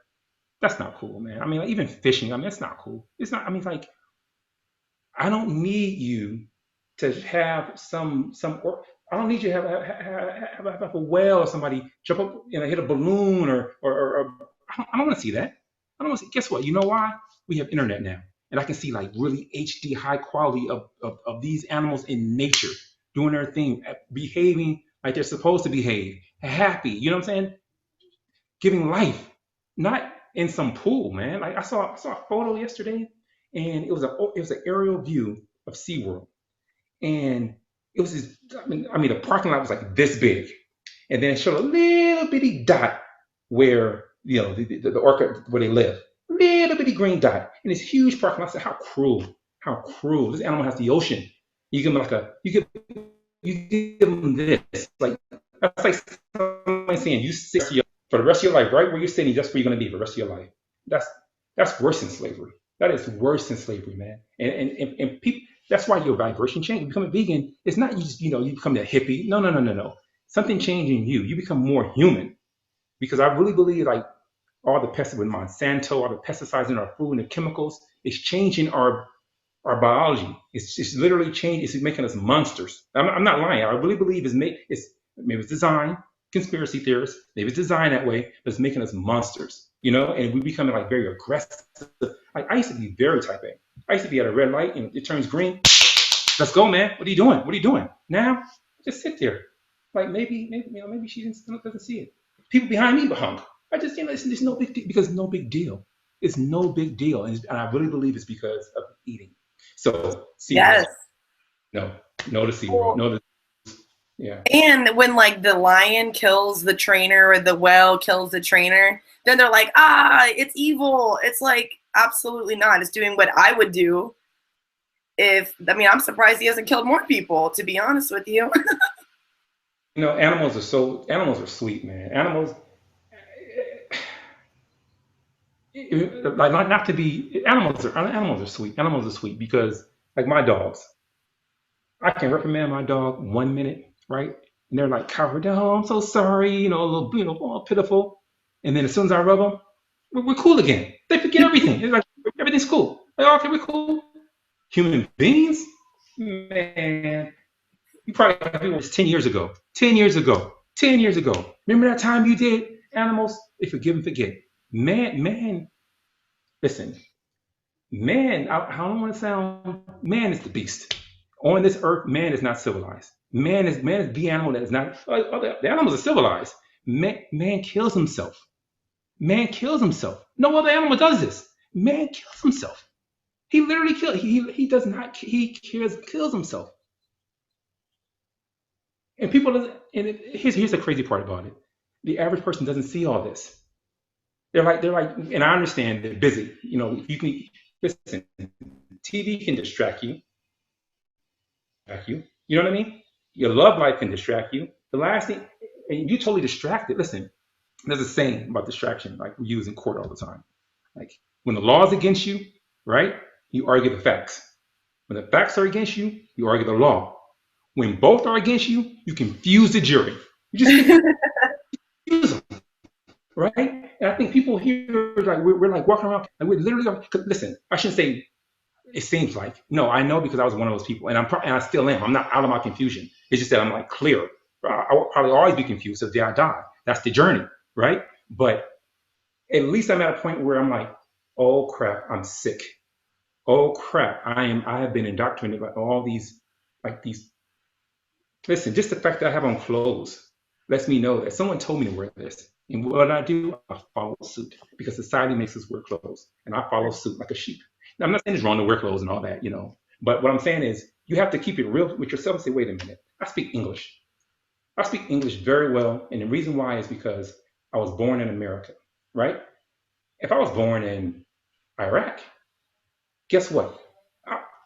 That's not cool, man. I mean, like, even fishing, I mean, that's not cool. It's not. I mean, like, I don't need you to have I don't need you to have a whale or somebody jump up and hit a balloon or I don't want to see that. I don't want to see. Guess what? You know why? We have internet now, and I can see like really HD, high quality of these animals in nature, doing their thing, behaving like they're supposed to behave, happy, you know what I'm saying? Giving life, not in some pool, man. Like I saw a photo yesterday, and it was an aerial view of SeaWorld. And it was this, I mean the parking lot was like this big. And then it showed a little bitty dot where, the orca, where they live. Little bitty green dot. And this huge parking lot. I said, how cruel. This animal has the ocean. You give them you give them this. Like, that's like somebody saying you sit for the rest of your life, right where you're sitting, that's where you're going to be for the rest of your life. That's worse than slavery. That is worse than slavery, man. And people, that's why your vibration change. You become a vegan. It's not you just, you become that hippie. No. Something changing in you. You become more human. Because I really believe like all the pesticides with Monsanto, all the pesticides in our food and the chemicals, it's changing our biology. It's literally changing. It's making us monsters. I'm not lying. I really believe maybe it's designed. Conspiracy theorists, maybe it's designed that way, but it's making us monsters, and we becoming like very aggressive. Like I used to be very type A. I used to be at a red light and it turns green. Let's go, man. What are you doing? Now, just sit there. Like maybe she doesn't see it. People behind me hung. I just, it's no big deal because no big deal. It's no big deal, and I really believe it's because of eating. So,
yes.
No to SeaWorld. No to. Yeah.
And when like the lion kills the trainer or the whale kills the trainer, then they're like, it's evil. It's like, absolutely not. It's doing what I would do I'm surprised he hasn't killed more people, to be honest with you.
Animals are sweet, man. Animals, like not to be, animals are sweet. Animals are sweet because like my dogs, I can reprimand my dog 1 minute. Right? And they're like, coward, oh, I'm so sorry, a little, all pitiful. And then as soon as I rub them, we're cool again. They forget everything. It's like, everything's cool. Like, okay, we're cool. Human beings? Man, you probably have people 10 years ago. 10 years ago. Remember that time you did animals? They forgive and forget. Man, listen. Man, I don't want to sound, man is the beast. On this earth, man is not civilized. Man is the animal that is not. The animals are civilized. Man kills himself. Man kills himself. No other animal does this. Man kills himself. He literally kills. He does not. He kills himself. And people. Here's the crazy part about it. The average person doesn't see all this. They're like, and I understand they're busy. You can listen. TV can distract you. You know what I mean? Your love life can distract you. The last thing, and you totally distracted. Listen, there's a saying about distraction, like we use in court all the time. Like when the law is against you, right? You argue the facts. When the facts are against you, you argue the law. When both are against you, you confuse the jury. You just confuse them, right? And I think people here, like we're like walking around, and we're literally. Listen, I shouldn't say. It seems like no, I know because I was one of those people, and and I still am. I'm not out of my confusion. It's just that I'm like clear. I will probably always be confused till the day I die. That's the journey, right? But at least I'm at a point where I'm like, oh crap, I'm sick. Oh crap, I have been indoctrinated by all these, like these. Listen, just the fact that I have on clothes lets me know that someone told me to wear this. And what I do, I follow suit because society makes us wear clothes, and I follow suit like a sheep. Now, I'm not saying it's wrong to wear clothes and all that, but what I'm saying is you have to keep it real with yourself and say, wait a minute, I speak English. I speak English very well, and the reason why is because I was born in America, right? If I was born in Iraq, guess what?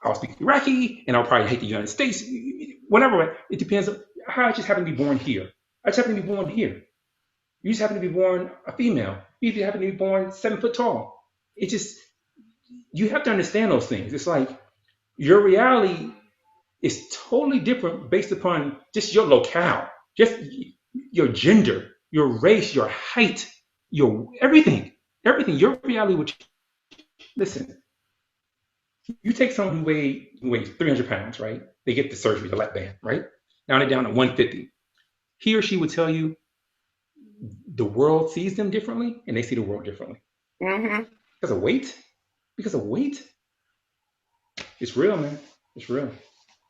I'll speak Iraqi, and I'll probably hate the United States, whatever. It depends on how I just happen to be born here. I just happen to be born here. You just happen to be born a female. You just happen to be born 7 foot tall. It just, you have to understand those things. It's like your reality is totally different based upon just your locale, just your gender, your race, your height, your everything. Your reality would, listen, you take someone who weighs 300 pounds, right? They get the surgery, the lap band, right? Now they're down to 150. He or she would tell you the world sees them differently and they see the world differently.
Mm-hmm.
Because of weight? It's real, man. It's real.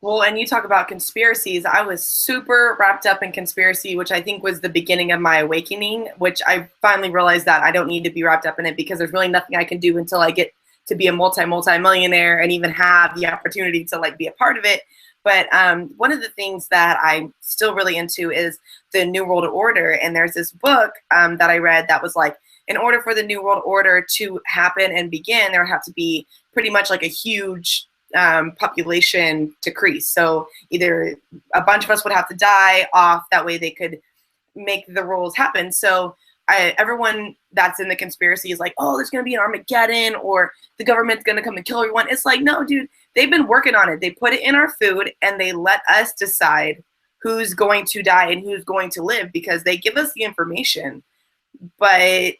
Well, and you talk about conspiracies. I was super wrapped up in conspiracy, which I think was the beginning of my awakening, which I finally realized that I don't need to be wrapped up in it because there's really nothing I can do until I get to be a multi-millionaire and even have the opportunity to like be a part of it. But one of the things that I'm still really into is the New World Order. And there's this book that I read that was like, in order for the New World Order to happen and begin, there would have to be pretty much like a huge population decrease. So either a bunch of us would have to die off, that way they could make the rules happen. So everyone that's in the conspiracy is like, oh, there's going to be an Armageddon or the government's going to come and kill everyone. It's like, no, dude, they've been working on it. They put it in our food and they let us decide who's going to die and who's going to live because they give us the information. But,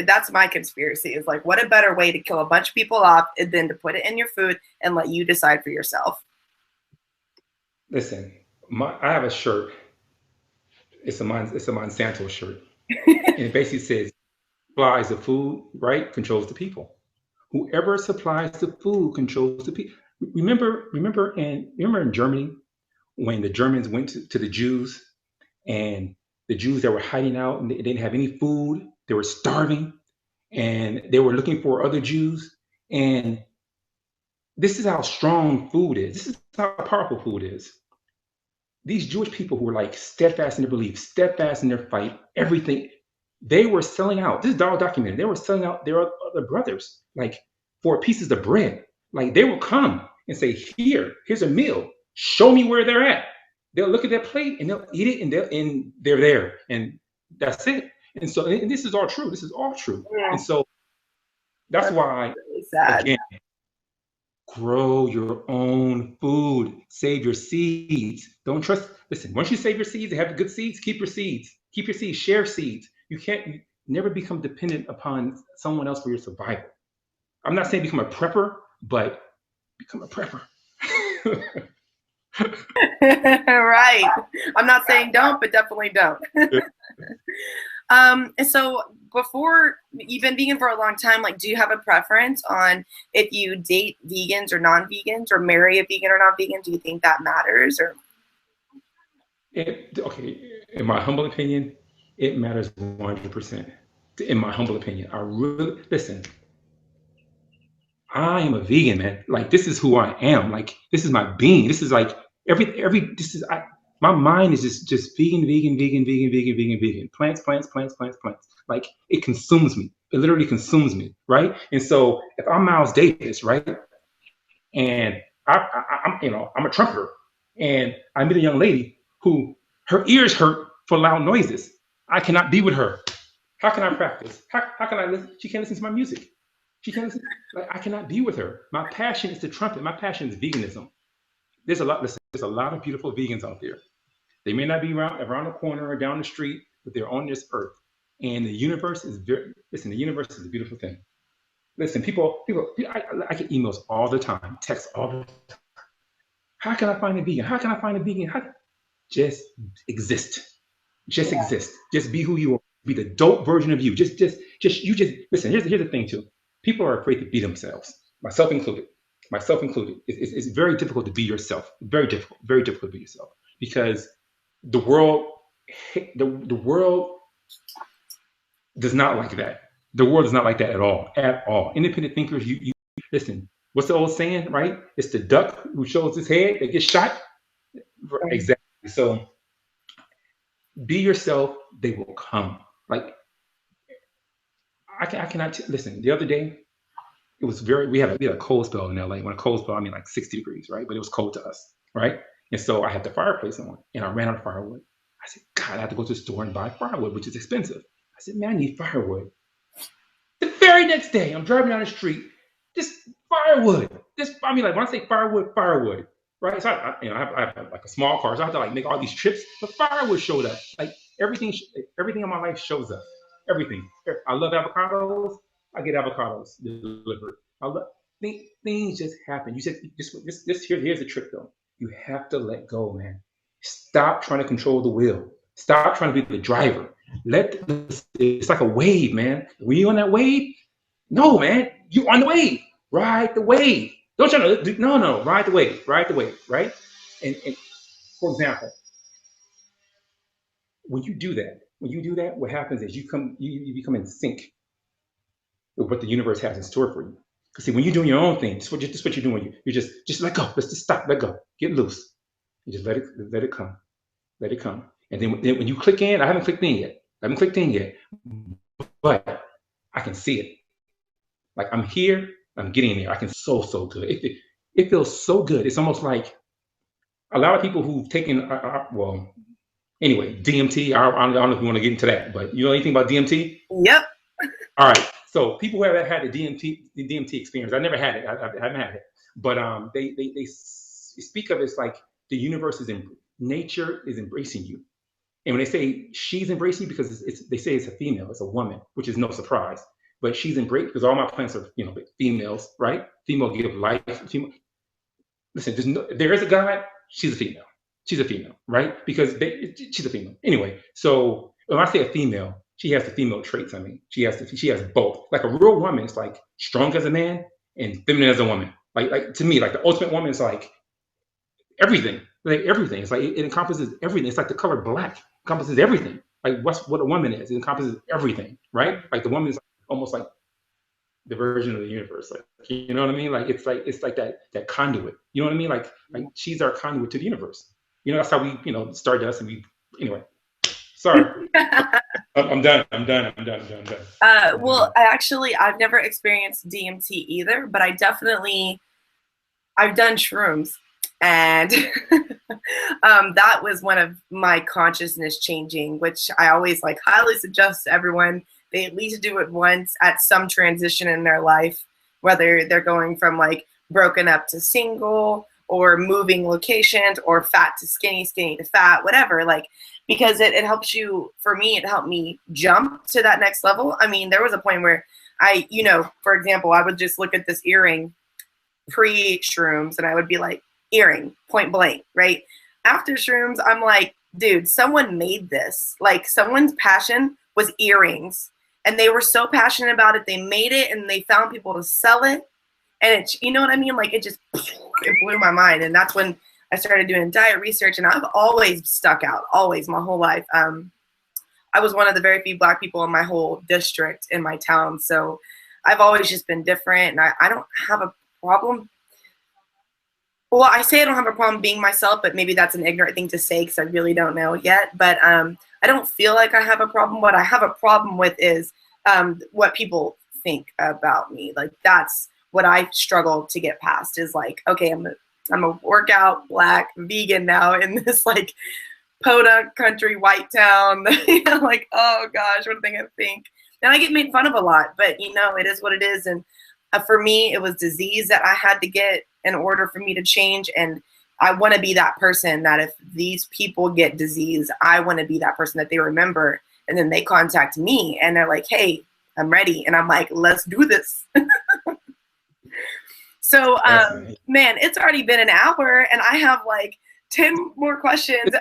that's my conspiracy is like, what a better way to kill a bunch of people off than to put it in your food and let you decide for yourself.
Listen, I have a shirt. It's a Monsanto shirt. And it basically says, supplies the food, right, controls the people. Whoever supplies the food controls the people. Remember in Germany when the Germans went to the Jews and the Jews that were hiding out and they didn't have any food, they were starving, and they were looking for other Jews. And this is how strong food is. This is how powerful food is. These Jewish people who were like steadfast in their beliefs, steadfast in their fight, everything, they were selling out. This is all documented. They were selling out their other brothers, like for pieces of bread. Like they will come and say, here's a meal. Show me where they're at. They'll look at their plate and they'll eat it and they're there. And that's it. And so, and this is all true. This is all true. Yeah. And so that's why, really sad. Again, grow your own food. Save your seeds. Don't trust. Listen, once you save your seeds and have good seeds, keep your seeds. Keep your seeds. Share seeds. You never become dependent upon someone else for your survival. I'm not saying become a prepper, but become a prepper.
Right. I'm not saying don't, but definitely don't. And so before you've been vegan for a long time, like, do you have a preference on if you date vegans or non-vegans or marry a vegan or non-vegan? Do you think that matters? Or
okay, in my humble opinion, it matters 100%. In my humble opinion, I really listen. I am a vegan, man. Like, this is who I am. Like, this is my being. This is like my mind is just vegan. Plants. Like, it consumes me. It literally consumes me, right? And so if I'm Miles Davis, right? And I'm a trumpeter, and I meet a young lady who her ears hurt for loud noises. I cannot be with her. How can I practice? How can I listen? She can't listen to my music. She can't listen. Like, I cannot be with her. My passion is to trumpet. My passion is veganism. There's a lot. Listen, there's a lot of beautiful vegans out there. They may not be around the corner or down the street, but they're on this earth. And the universe is the universe is a beautiful thing. Listen, people, I get emails all the time, texts all the time. How can I find a vegan? How can I find a vegan? Just exist. Just exist. Just be who you are. Be the dope version of you. Just listen. Here's the thing too. People are afraid to be themselves, myself included. It's very difficult to be yourself. Very difficult to be yourself, because the world does not like that. The world is not like that at all. At all. Independent thinkers, you listen. What's the old saying, right? It's the duck who shows his head that gets shot. Right. Exactly. So be yourself. They will come. Like, I cannot listen. The other day, it was we had a cold spell in LA. When a cold spell, I mean like 60 degrees, right? But it was cold to us, right? And so I had the fireplace on, and I ran out of firewood. I said, God, I have to go to the store and buy firewood, which is expensive. I said, man, I need firewood. The very next day, I'm driving down the street, this firewood. When I say firewood, right? So I have like a small car, so I have to like make all these trips. But firewood showed up. Like everything in my life shows up. Everything. I love avocados. I get avocados delivered. I love things just happen. You said here's the trick though. You have to let go, man. Stop trying to control the wheel. Stop trying to be the driver. It's like a wave, man. When you on that wave, no, man, you on the wave. Ride the wave. Don't try to no. Ride the wave. Right? And for example, when you do that, what happens is you become in sync with what the universe has in store for you. Because see, when you're doing your own thing, just what you're doing, you just let go. Let's just stop. Let go. Get loose. You just let it come. Let it come. And then when you click in, I haven't clicked in yet, but I can see it. Like I'm here, I'm getting there. I can so good. It feels so good. It's almost like a lot of people who've taken, DMT. I don't know if you want to get into that, but you know anything about DMT?
Yep.
All right. So people who have had the DMT experience, I never had it. I haven't had it, but they speak of it as like the universe nature is embracing you. And when they say she's embracing you, because they say it's a female, it's a woman, which is no surprise. But she's embraced because all my plants are, females, right? Female give life. Listen, there is a God. She's a female. She's a female, right? Because she's a female. Anyway, so when I say a female, she has the female traits. I mean, she has both. Like a real woman is like strong as a man and feminine as a woman. Like to me, like the ultimate woman is like everything. Like everything. It's like it encompasses everything. It's like the color black encompasses everything. Like what a woman is. It encompasses everything, right? Like the woman is almost like the version of the universe. Like, you know what I mean? Like it's like that conduit. You know what I mean? Like she's our conduit to the universe. That's how we, stardust, and we anyway. Sorry. I'm done.
Well, I've never experienced DMT either, but I've done shrooms. And that was one of my consciousness changing, which I always highly suggest to everyone. They at least do it once at some transition in their life, whether they're going from broken up to single or moving locations or fat to skinny, skinny to fat, whatever, because it helps you. For me, it helped me jump to that next level. I mean, there was a point where for example, I would just look at this earring pre-shrooms and I would be like, earring, point blank, right? After shrooms, I'm like, dude, someone made this. Someone's passion was earrings. And they were so passionate about it, they made it and they found people to sell it. And you know what I mean? It blew my mind. And that's when I started doing diet research, and I've always stuck out, always, my whole life. I was one of the very few Black people in my whole district, in my town. So I've always just been different, and I don't have a problem. Well, I say I don't have a problem being myself, but maybe that's an ignorant thing to say because I really don't know yet. But I don't feel like I have a problem. What I have a problem with is what people think about me. That's what I struggle to get past is like, okay, I'm a workout Black vegan now in this like podunk country white town. You know, like, oh gosh, what are they gonna think? And I get made fun of a lot, but you know, it is what it is. And for me, it was disease that I had to get in order for me to change. And I want to be that person that if these people get disease, I want to be that person that they remember. And then they contact me and they're like, hey, I'm ready. And I'm like, let's do this. So, man, it's already been an hour and I have like 10 more questions.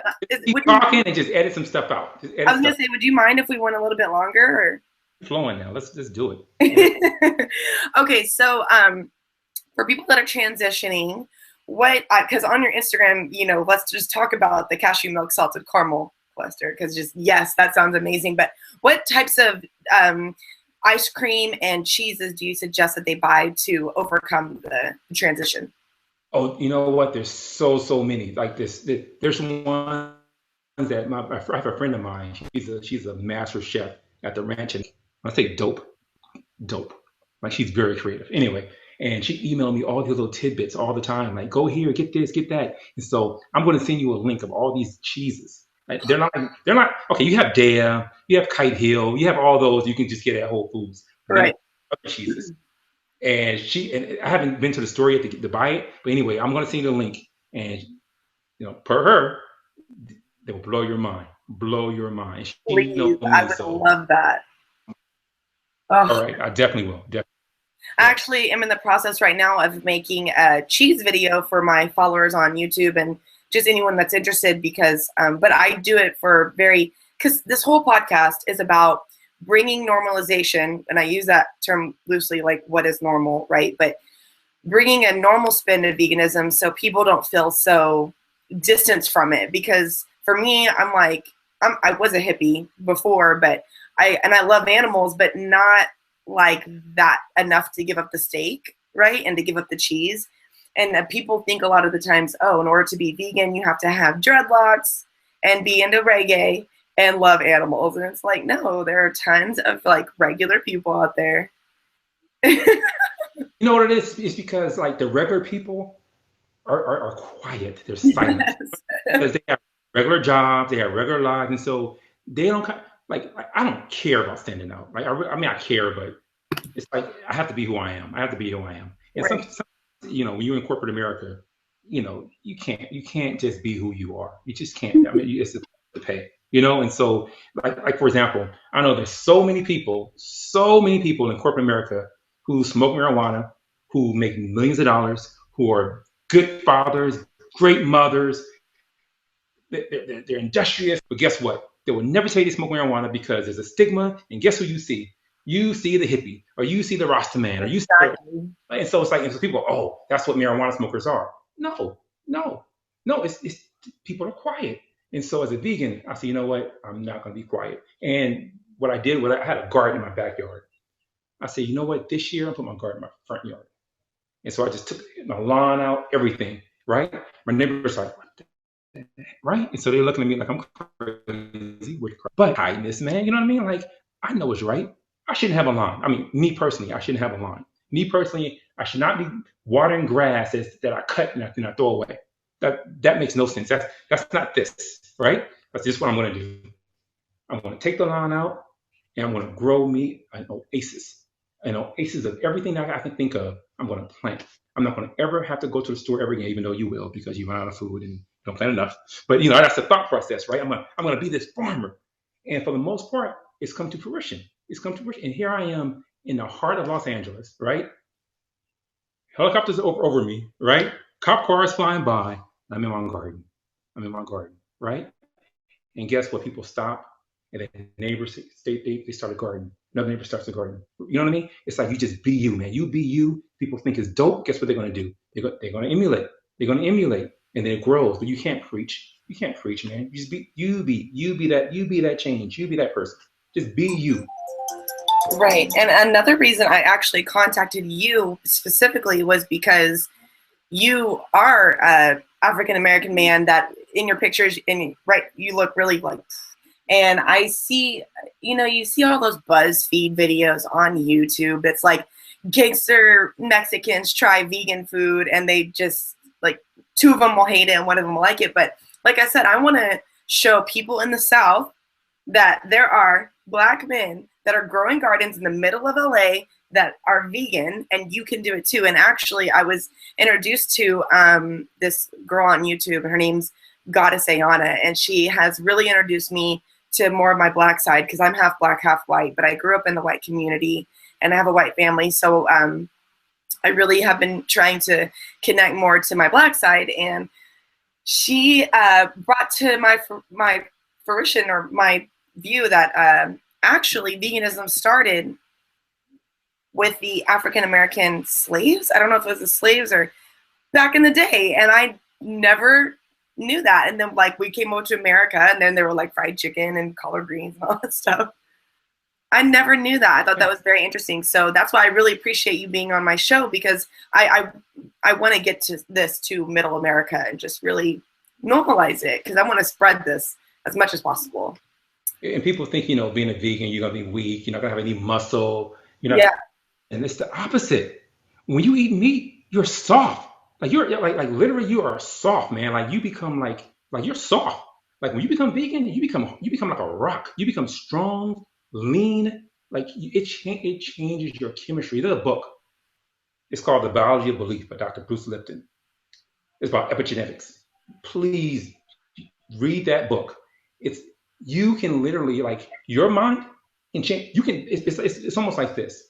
Keep talking and just edit some stuff out.
I was going to say, would you mind if we went a little bit longer? Or?
Flowing now. Let's just do it. Yeah.
Okay, so for people that are transitioning, because on your Instagram, you know, let's just talk about the cashew milk salted caramel cluster, because just, yes, that sounds amazing. But what types of ice cream and cheeses do you suggest that they buy to overcome the transition?
Oh, you know what? There's so many like this. There's one that I have a friend of mine. She's a master chef at the ranch, and I say dope. Like she's very creative. Anyway, and she emailed me all these little tidbits all the time, like go here, get this, get that. And so I'm going to send you a link of all these cheeses. Like, they're not okay. You have Daya, you have Kite Hill, you have all those you can just get at Whole Foods.
Right.
Other cheeses. And I haven't been to the store yet to buy it, but anyway, I'm going to send you the link, and you know, per her, they will blow your mind. And
please, I would love that. Oh.
All right, I definitely will.
I actually am in the process right now of making a cheese video for my followers on YouTube and just anyone that's interested, because, but I do it because this whole podcast is about bringing normalization, and I use that term loosely, like what is normal, right? But bringing a normal spin to veganism so people don't feel so distanced from it. Because for me, I was a hippie before, but I love animals, but not like that enough to give up the steak, right? And to give up the cheese. And people think a lot of the times, oh, in order to be vegan, you have to have dreadlocks and be into reggae and love animals. And it's like, no, there are tons of like regular people out there.
You know what it is? It's because like the regular people are quiet. They're silent. Yes. Because they have regular jobs, they have regular lives. And so they don't like I don't care about standing out. Like I mean, I care, but it's like I have to be who I am. And right. Some, you know, when you're in corporate America, you know, you can't just be who you are. You just can't. I mean, it's the pay, you know. And so, like for example, I know there's so many people in corporate America who smoke marijuana, who make millions of dollars, who are good fathers, great mothers. They're industrious, but guess what? They will never say they smoke marijuana because there's a stigma. And guess who you see? You see the hippie, or you see the Rasta man, or you see. And so it's like, and so people, oh, that's what marijuana smokers are. No, it's people are quiet. And so as a vegan, I said, you know what? I'm not going to be quiet. And what I did was I had a garden in my backyard. I said, you know what? This year I'm putting my garden in my front yard. And so I just took my lawn out, everything, right? My neighbors like, what the heck? Right? And so they're looking at me like I'm crazy. But hiding this, man, you know what I mean? Like, I know it's right. I shouldn't have a lawn. I mean, me personally, I shouldn't have a lawn. Me personally, I should not be watering grass that I cut and I throw away. That makes no sense. That's not this, right? That's just what I'm going to do. I'm going to take the lawn out, and I'm going to grow me an oasis of everything that I can think of. I'm going to plant. I'm not going to ever have to go to the store ever again, even though you will, because you run out of food and don't plant enough. But you know, that's the thought process, right? I'm going to be this farmer, and for the most part, it's come to fruition. And here I am in the heart of Los Angeles, right? Helicopters over me, right? Cop cars flying by. I'm in my garden, right? And guess what? People stop, and the neighbors they start a garden. Another neighbor starts a garden. You know what I mean? It's like you just be you, man. You be you. People think it's dope. Guess what they're going to do? They're going to emulate. And then it grows. But you can't preach. You can't preach, man. You just be that change. You be that person. Just be you.
Right. And another reason I actually contacted you specifically was because you are an African-American man that in your pictures, and right, you look really like, and I see, you know, you see all those BuzzFeed videos on YouTube. It's like, gangster Mexicans try vegan food and they just like 2 of them will hate it and 1 of them will like it. But like I said, I want to show people in the South that there are Black men that are growing gardens in the middle of LA that are vegan, and you can do it too. And actually, I was introduced to this girl on YouTube. Her name's Goddess Ayana, and she has really introduced me to more of my Black side because I'm half Black, half white, but I grew up in the white community and I have a white family. So I really have been trying to connect more to my Black side, and she brought to my fruition or my view that actually veganism started with the African American slaves. I don't know if it was the slaves or back in the day, and I never knew that. And then like we came over to America, and then there were like fried chicken and collard greens and all that stuff. I never knew that. I thought that was very interesting. So that's why I really appreciate you being on my show, because I want to get to this to Middle America and just really normalize it, because I want to spread this as much as possible.
And people think, you know, being a vegan, you're gonna be weak, you're not gonna have any muscle, you're not.
Yeah.
And it's the opposite. When you eat meat, you're soft. Like you're like literally you are soft, man. Like you become like you're soft. Like when you become vegan, you become like a rock. You become strong, lean. Like it changes your chemistry. There's a book. It's called The Biology of Belief by Dr. Bruce Lipton. It's about epigenetics. Please read that book. You can literally, like, your mind can change. You can. It's almost like this.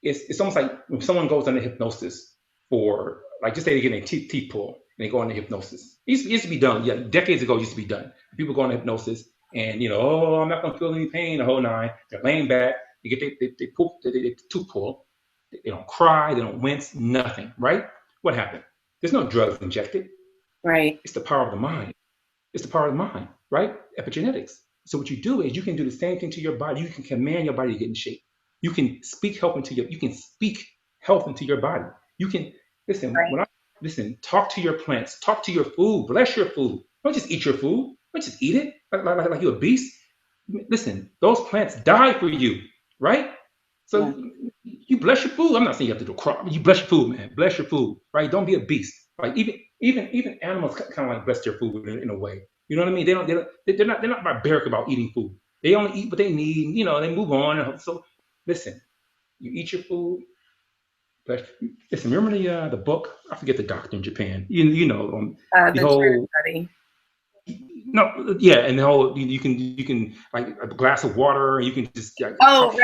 It's almost like when someone goes under hypnosis for, like, just say they get a teeth pull and they go into hypnosis. It used to be done. Yeah, decades ago, it used to be done. People go into hypnosis and, you know, oh, I'm not gonna feel any pain the whole nine. They're laying back. They get they tooth pull. They don't cry. They don't wince. Nothing. Right? What happened? There's no drugs injected.
Right.
It's the power of the mind. It's the power of the mind. Right? Epigenetics. So what you do is you can do the same thing to your body. You can command your body to get in shape. You can speak health into your body. You can listen.
Right.
Talk to your plants. Talk to your food. Bless your food. Don't just eat your food. Don't just eat it like you're a beast. Listen, those plants die for you, right? So you bless your food. I'm not saying you have to do crop. You bless your food, man. Bless your food, right? Don't be a beast. Like even animals kind of like bless their food in a way. You know what I mean? They're not barbaric about eating food. They only eat what they need. You know, they move on. So listen, you eat your food. But listen, remember the book? I forget the doctor in Japan. You know
the whole study.
No, yeah, and the whole you can like a glass of water. You can just right.
Oh,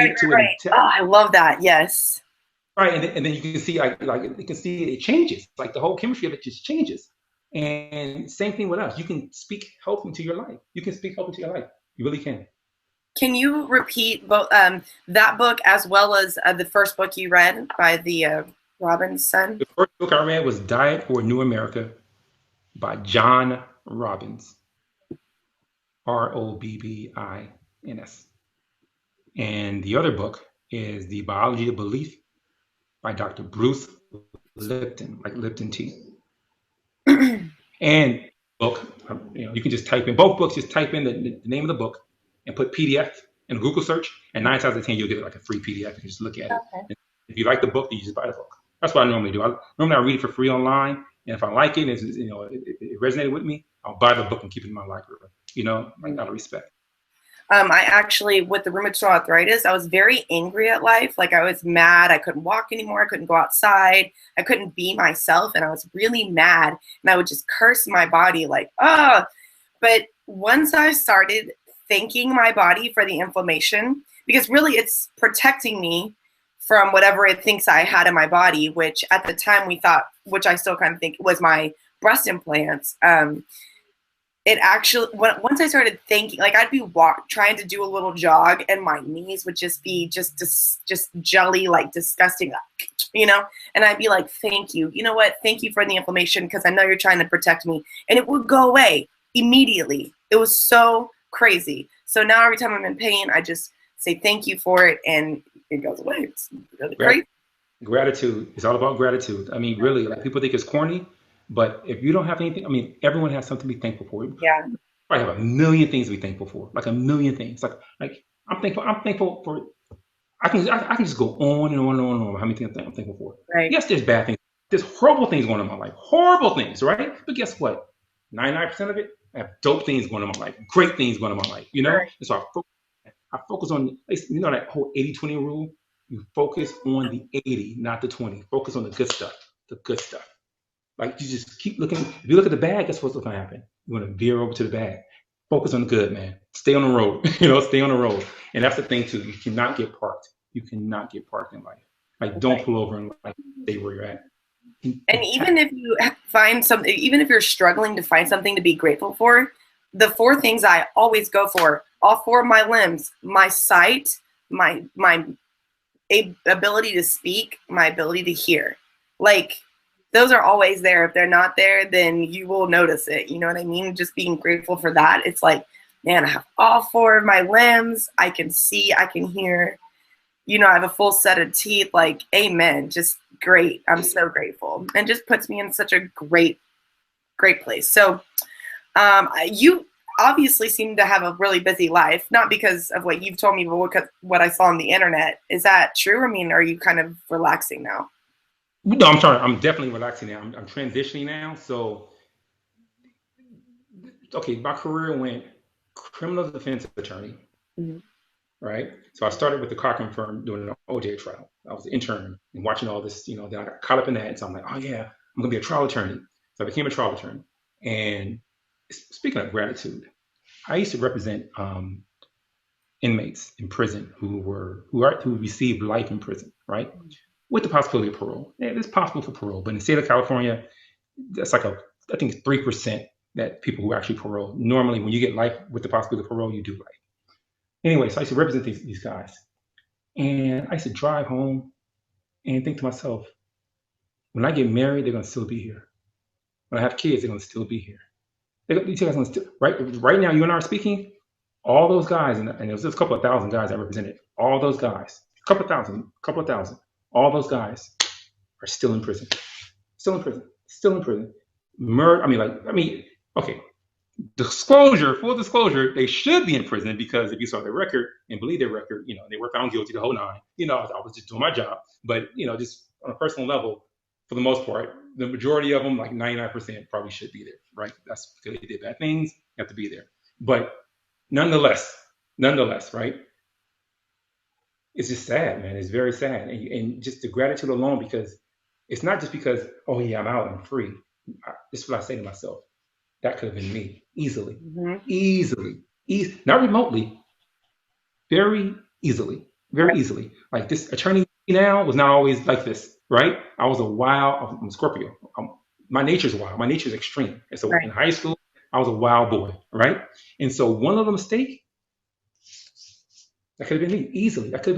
I love that. Yes.
Right, and then you can see like you can see it changes. Like the whole chemistry of it just changes. And same thing with us. You can speak health into your life. You can speak health into your life. You really can.
Can you repeat both that book as well as the first book you read by the Robbins son?
The first book I read was Diet for a New America by John Robbins. Robbins. And the other book is The Biology of Belief by Dr. Bruce Lipton, like Lipton tea. And book, you can just type in both books. Just type in the name of the book and put PDF in a Google search, and 9 times out of 10 you'll get like a free PDF. You can just look at it. And if you like the book, then you just buy the book. That's what I normally do. Normally I read it for free online, and if I like it, it resonated with me, I'll buy the book and keep it in my library. Like out of respect.
I actually, with the rheumatoid arthritis, I was very angry at life. Like I was mad. I couldn't walk anymore. I couldn't go outside. I couldn't be myself. And I was really mad. And I would just curse my body like, oh. But once I started thanking my body for the inflammation, because really it's protecting me from whatever it thinks I had in my body, which at the time we thought, which I still kind of think was my breast implants. It actually, once I started thinking, like I'd be trying to do a little jog and my knees would just be just jelly, like disgusting, and I'd be like, thank you. You know what? Thank you for the inflammation because I know you're trying to protect me. And it would go away immediately. It was so crazy. So now every time I'm in pain, I just say thank you for it and it goes away. It's really crazy.
Gratitude. It's all about gratitude. I mean, really, like people think it's corny. But if you don't have anything, I mean, everyone has something to be thankful for.
Yeah.
I have a million things to be thankful for, like a million things. Like I'm thankful for I can just go on and on and on and on how many things I'm thankful for.
Right.
Yes, there's bad things. There's horrible things going on in my life. Horrible things, right? But guess what? 99% of it, I have dope things going on in my life. Great things going on in my life, you know?
Right.
And so I focus on, you know, that whole 80-20 rule? You focus on the 80, not the 20. Focus on the good stuff. The good stuff. Like you just keep looking. If you look at the bag, guess what's going to happen? You're going to veer over to the bag. Focus on the good, man. Stay on the road. You know, stay on the road. And that's the thing too. You cannot get parked. You cannot get parked in life. Like don't pull over and like stay where you're at.
And even if you find something, even if you're struggling to find something to be grateful for, the 4 things I always go for, all 4 of my limbs, my sight, my ability to speak, my ability to hear, like those are always there. If they're not there, then you will notice it. You know what I mean? Just being grateful for that. It's like, man, I have all 4 of my limbs. I can see, I can hear, you know, I have a full set of teeth. Like, amen. Just great. I'm so grateful. And just puts me in such a great place. So you obviously seem to have a really busy life, not because of what you've told me, but what I saw on the internet. Is that true? I mean, are you kind of relaxing now?
No, I'm definitely relaxing now. I'm transitioning now. So, okay, my career went criminal defense attorney, right? So I started with the Cochran firm doing an OJ trial. I was an intern and watching all this, you know, then I got caught up in that. And so I'm like, oh yeah, I'm gonna be a trial attorney. So I became a trial attorney. And speaking of gratitude, I used to represent inmates in prison who received life in prison, right? With the possibility of parole. Yeah, it's possible for parole, but in the state of California, that's like I think it's 3% that people who actually parole. Normally, when you get life with the possibility of parole, you do life. Anyway, so I used to represent these guys. And I used to drive home and think to myself, when I get married, they're going to still be here. When I have kids, they're going to still be here. These guys going to still, right now, you and I are speaking, all those guys, and there was just a couple of thousand guys I represented, all those guys, a couple of thousand, all those guys are still in prison. Still in prison. Okay. Full disclosure, they should be in prison because if you saw their record and believe their record, you know, they were found guilty the whole 9. You know, I was just doing my job. But, you know, just on a personal level, for the most part, the majority of them, like 99%, probably should be there, right? That's because they did bad things, you have to be there. But nonetheless, right? It's just sad, man. It's very sad. And just the gratitude alone, because it's not just because, oh yeah, I'm out and free. This is what I say to myself. That could have been me easily, not remotely, very easily. Like this attorney now was not always like this, right? I'm a Scorpio. My nature's wild. My nature's extreme. And so in high school, I was a wild boy, right? And so one little mistake, that could have been me easily. I could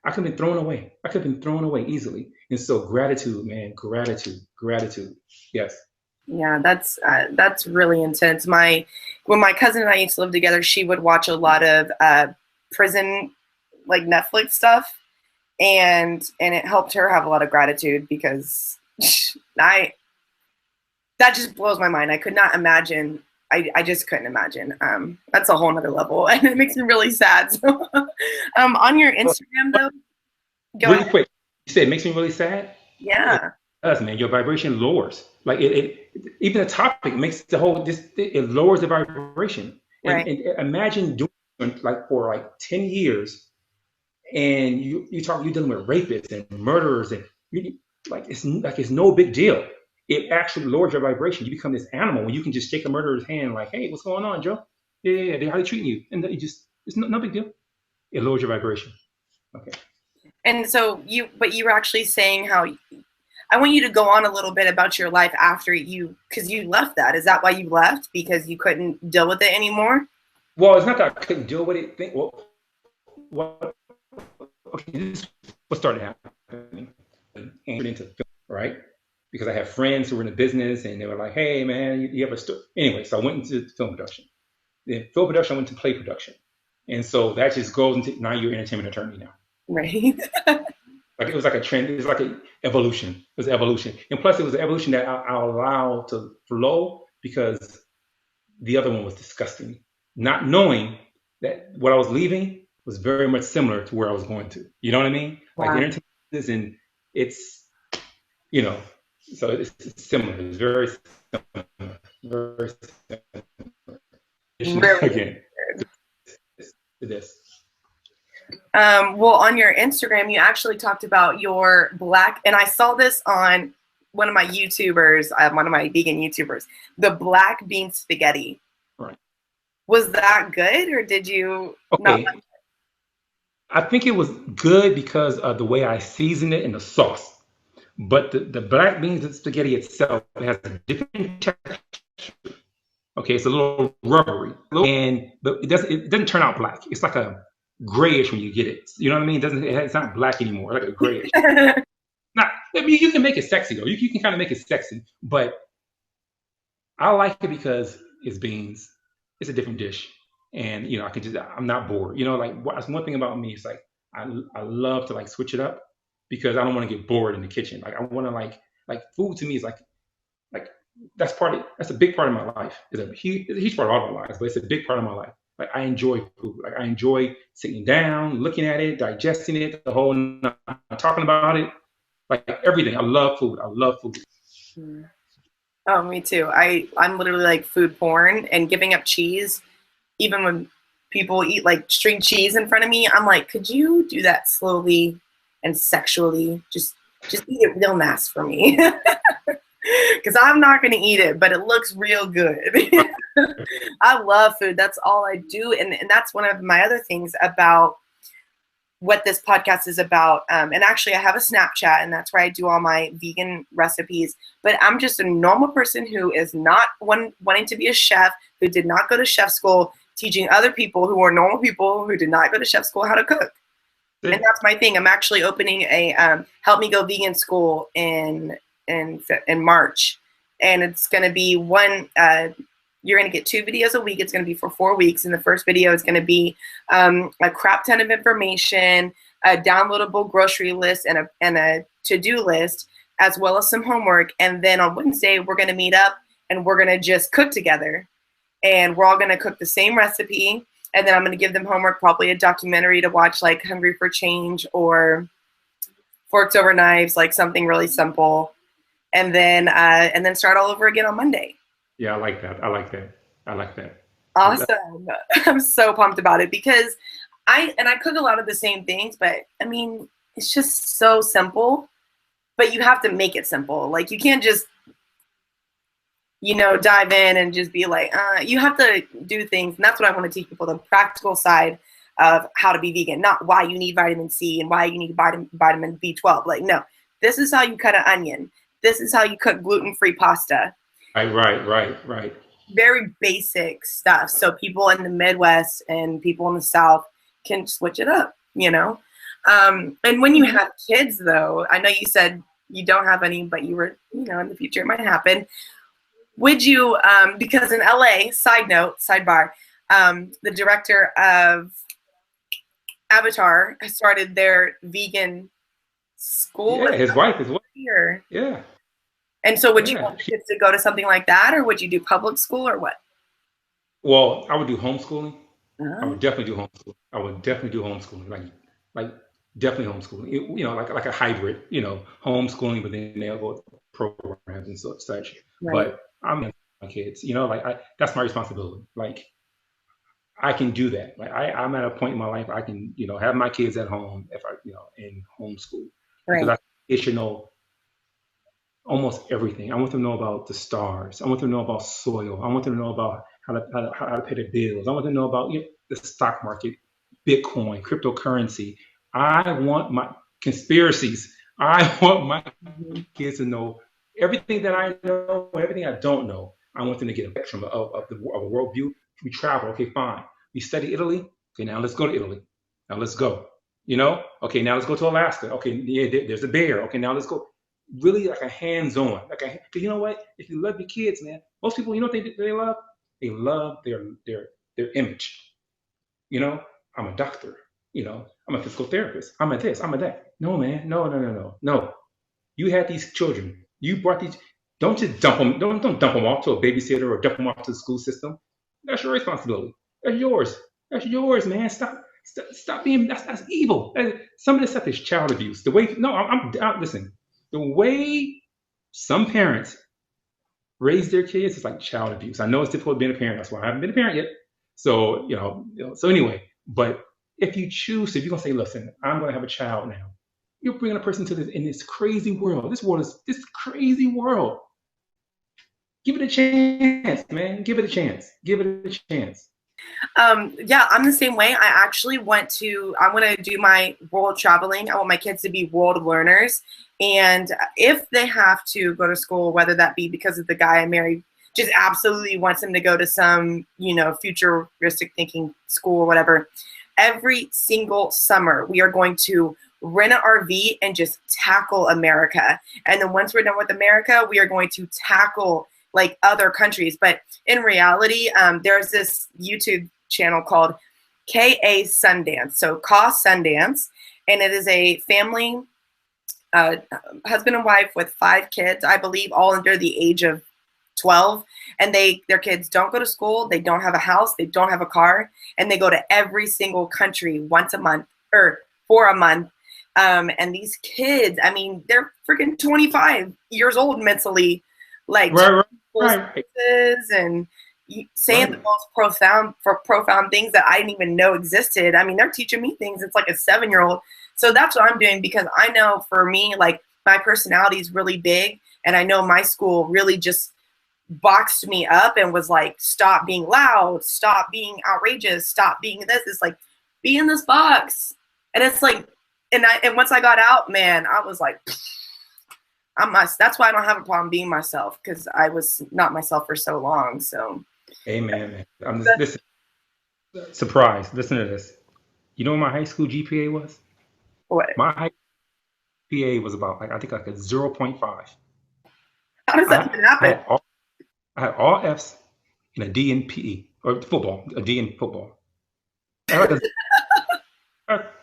have been thrown away. I could have been thrown away easily. And so gratitude, man, gratitude. Yes.
Yeah, that's really intense. When my cousin and I used to live together, she would watch a lot of prison, like Netflix stuff, and it helped her have a lot of gratitude because that just blows my mind. I could not imagine. I just couldn't imagine. That's a whole nother level, and it makes me really sad. So, on your Instagram though,
really quick, you said it makes me really sad.
Yeah.
It does, man. Your vibration lowers. Like it even the topic makes the whole it lowers the vibration. And imagine doing like for like 10 years, and you're dealing with rapists and murderers, and it's no big deal. It actually lowers your vibration. You become this animal when you can just shake a murderer's hand, like, hey, what's going on, Joe? Yeah. How they treating you? And it's no big deal. It lowers your vibration. Okay.
And so you were actually saying how. I want you to go on a little bit about your life after because you left that. Is that why you left? Because you couldn't deal with it anymore?
Well, it's not that I couldn't deal with it. This is what started happening. And into film, right? Because I have friends who were in the business and they were like, hey, man, you have a story. Anyway, so I went into film production. Then film production, I went to play production. And so that just goes into, now you're an entertainment attorney now.
Right.
Like it was like a trend. It was like an evolution. It was evolution, and plus it was an evolution that I allowed to flow because the other one was disgusting me. Not knowing that what I was leaving was very much similar to where I was going to. You know what I mean? Like the
Wow.
entertainment business, and it's, you know, so it's similar. It's very similar. Very similar.
Really
Again, to this.
Well, on your Instagram, you actually talked about your black, and I saw this on one of my YouTubers, one of my vegan YouTubers, the black bean spaghetti.
Right.
Was that good, or did you not?
Okay. I think it was good because of the way I seasoned it in the sauce. But the black beans and spaghetti itself, it has a different texture. Okay, it's a little rubbery, but it doesn't turn out black. It's like a grayish when you get it. You know what I mean? It's not black anymore. Like a grayish. Not, I mean, you can make it sexy though. You can kind of make it sexy, but I like it because it's beans. It's a different dish, and you know, I'm not bored. You know, like that's one thing about me. It's like I love to like switch it up because I don't want to get bored in the kitchen. Like I want to like food to me is like that's a big part of my life. It's a huge part of all of our lives, but it's a big part of my life. Like I enjoy food. Like I enjoy sitting down, looking at it, digesting it, the whole night, talking about it. Like everything. I love food. I love food.
Oh, me too. I'm literally like food porn and giving up cheese. Even when people eat like string cheese in front of me, I'm like, could you do that slowly and sexually? Just eat it real nice for me. Because I'm not going to eat it, but it looks real good. I love food. That's all I do. And that's one of my other things about what this podcast is about. And actually, I have a Snapchat, and that's where I do all my vegan recipes. But I'm just a normal person who is not wanting to be a chef, who did not go to chef school, teaching other people who are normal people who did not go to chef school how to cook. And that's my thing. I'm actually opening a Help Me Go Vegan school in March, and it's going to be you're going to get 2 videos a week. It's going to be for 4 weeks, and the first video is going to be a crap ton of information, a downloadable grocery list, and a to-do list, as well as some homework. And then on Wednesday, we're going to meet up, and we're going to just cook together, and we're all going to cook the same recipe. And then I'm going to give them homework, probably a documentary to watch, like Hungry for Change or Forks Over Knives, like something really simple. And then start all over again on Monday.
Yeah, I like that. I like that.
Awesome. I'm so pumped about it because I cook a lot of the same things, but I mean, it's just so simple, but you have to make it simple. Like you can't just, dive in and just be like, you have to do things. And that's what I want to teach people, the practical side of how to be vegan, not why you need vitamin C and why you need vitamin B12. Like, no, this is how you cut an onion. This is how you cook gluten-free pasta.
Right.
Very basic stuff. So people in the Midwest and people in the South can switch it up, And when you have kids, though, I know you said you don't have any, but you were, in the future it might happen. Would you, because in LA, sidebar, the director of Avatar has started their vegan school.
Yeah, his wife is
here.
Yeah.
And so would you want kids to go to something like that, or would you do public school, or what?
Well, I would do homeschooling.
Uh-huh.
I would definitely do homeschooling. Like definitely homeschooling. Like a hybrid, homeschooling, but then they'll go to programs and such.
Right.
But I'm my kids, that's my responsibility. Like I can do that. Like I'm at a point in my life I can, have my kids at home if I, in homeschool.
Right.
Because they should know almost everything. I want them to know about the stars. I want them to know about soil. I want them to know about how to pay their bills. I want them to know about the stock market, Bitcoin, cryptocurrency. I want my conspiracies. I want my kids to know everything that I know, everything I don't know. I want them to get a spectrum of a worldview. We travel, okay, fine. We study Italy. Okay, now let's go to Italy. Now let's go. Okay, now let's go to Alaska. Okay, yeah, there's a bear. Okay, now let's go. Really like a hands-on. Because you know what? If you love your kids, man, most people, what they love? They love their image. I'm a doctor. I'm a physical therapist. I'm a this. I'm a that. No, man. No. You had these children. You brought these. Don't just dump them. Don't dump them off to a babysitter or dump them off to the school system. That's your responsibility. That's yours. That's yours, man. Stop Stop being, that's evil. Some of this stuff is child abuse. The way, no, listen, the way some parents raise their kids is like child abuse. I know it's difficult being a parent. That's why I haven't been a parent yet. So, so anyway, but if you choose to, if you're going to say, listen, I'm going to have a child now, you're bringing a person to in this crazy world. This crazy world. Give it a chance, man. Give it a chance. Give it a chance.
Yeah, I'm the same way. I want to do my world traveling. I want my kids to be world learners. And if they have to go to school, whether that be because of the guy I married just absolutely wants them to go to some, futuristic thinking school or whatever, every single summer we are going to rent an RV and just tackle America. And then once we're done with America, we are going to tackle like other countries. But in reality, there's this YouTube channel called KA Sundance. So Ka Sundance, and it is a family, husband and wife with 5 kids, I believe, all under the age of 12. And their kids don't go to school, they don't have a house, they don't have a car, and they go to every single country once a month or for a month. And these kids, I mean, they're freaking 25 years old mentally, like
right.
And saying the most profound things that I didn't even know existed. I mean, they're teaching me things. It's like a 7-year-old. So that's what I'm doing, because I know for me, like, my personality is really big, and I know my school really just boxed me up and was like, stop being loud, stop being outrageous, stop being this. It's like, be in this box. And it's like, and once I got out, man, I was like, that's why I don't have a problem being myself, because I was not myself for so long. So,
amen, man. Listen, surprise. Listen to this. You know what my high school GPA was?
What?
My high school GPA was about, I think, like a 0.5.
How does that happen?
I had all F's and a D in PE, or football, a D in football.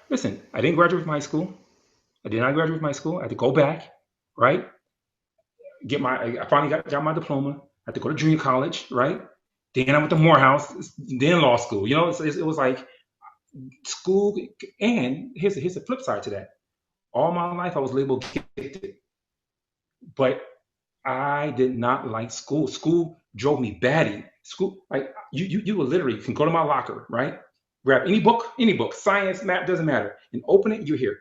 Listen, I didn't graduate from high school. I did not graduate from high school. I had to go back, right? I finally got my diploma. I had to go to junior college, right? Then I went to Morehouse, then law school. It was like school. And here's the flip side to that. All my life I was labeled gifted, but I did not like school. School drove me batty. School, like you will literally can go to my locker, right? Grab any book, science, math, doesn't matter, and open it. You hear,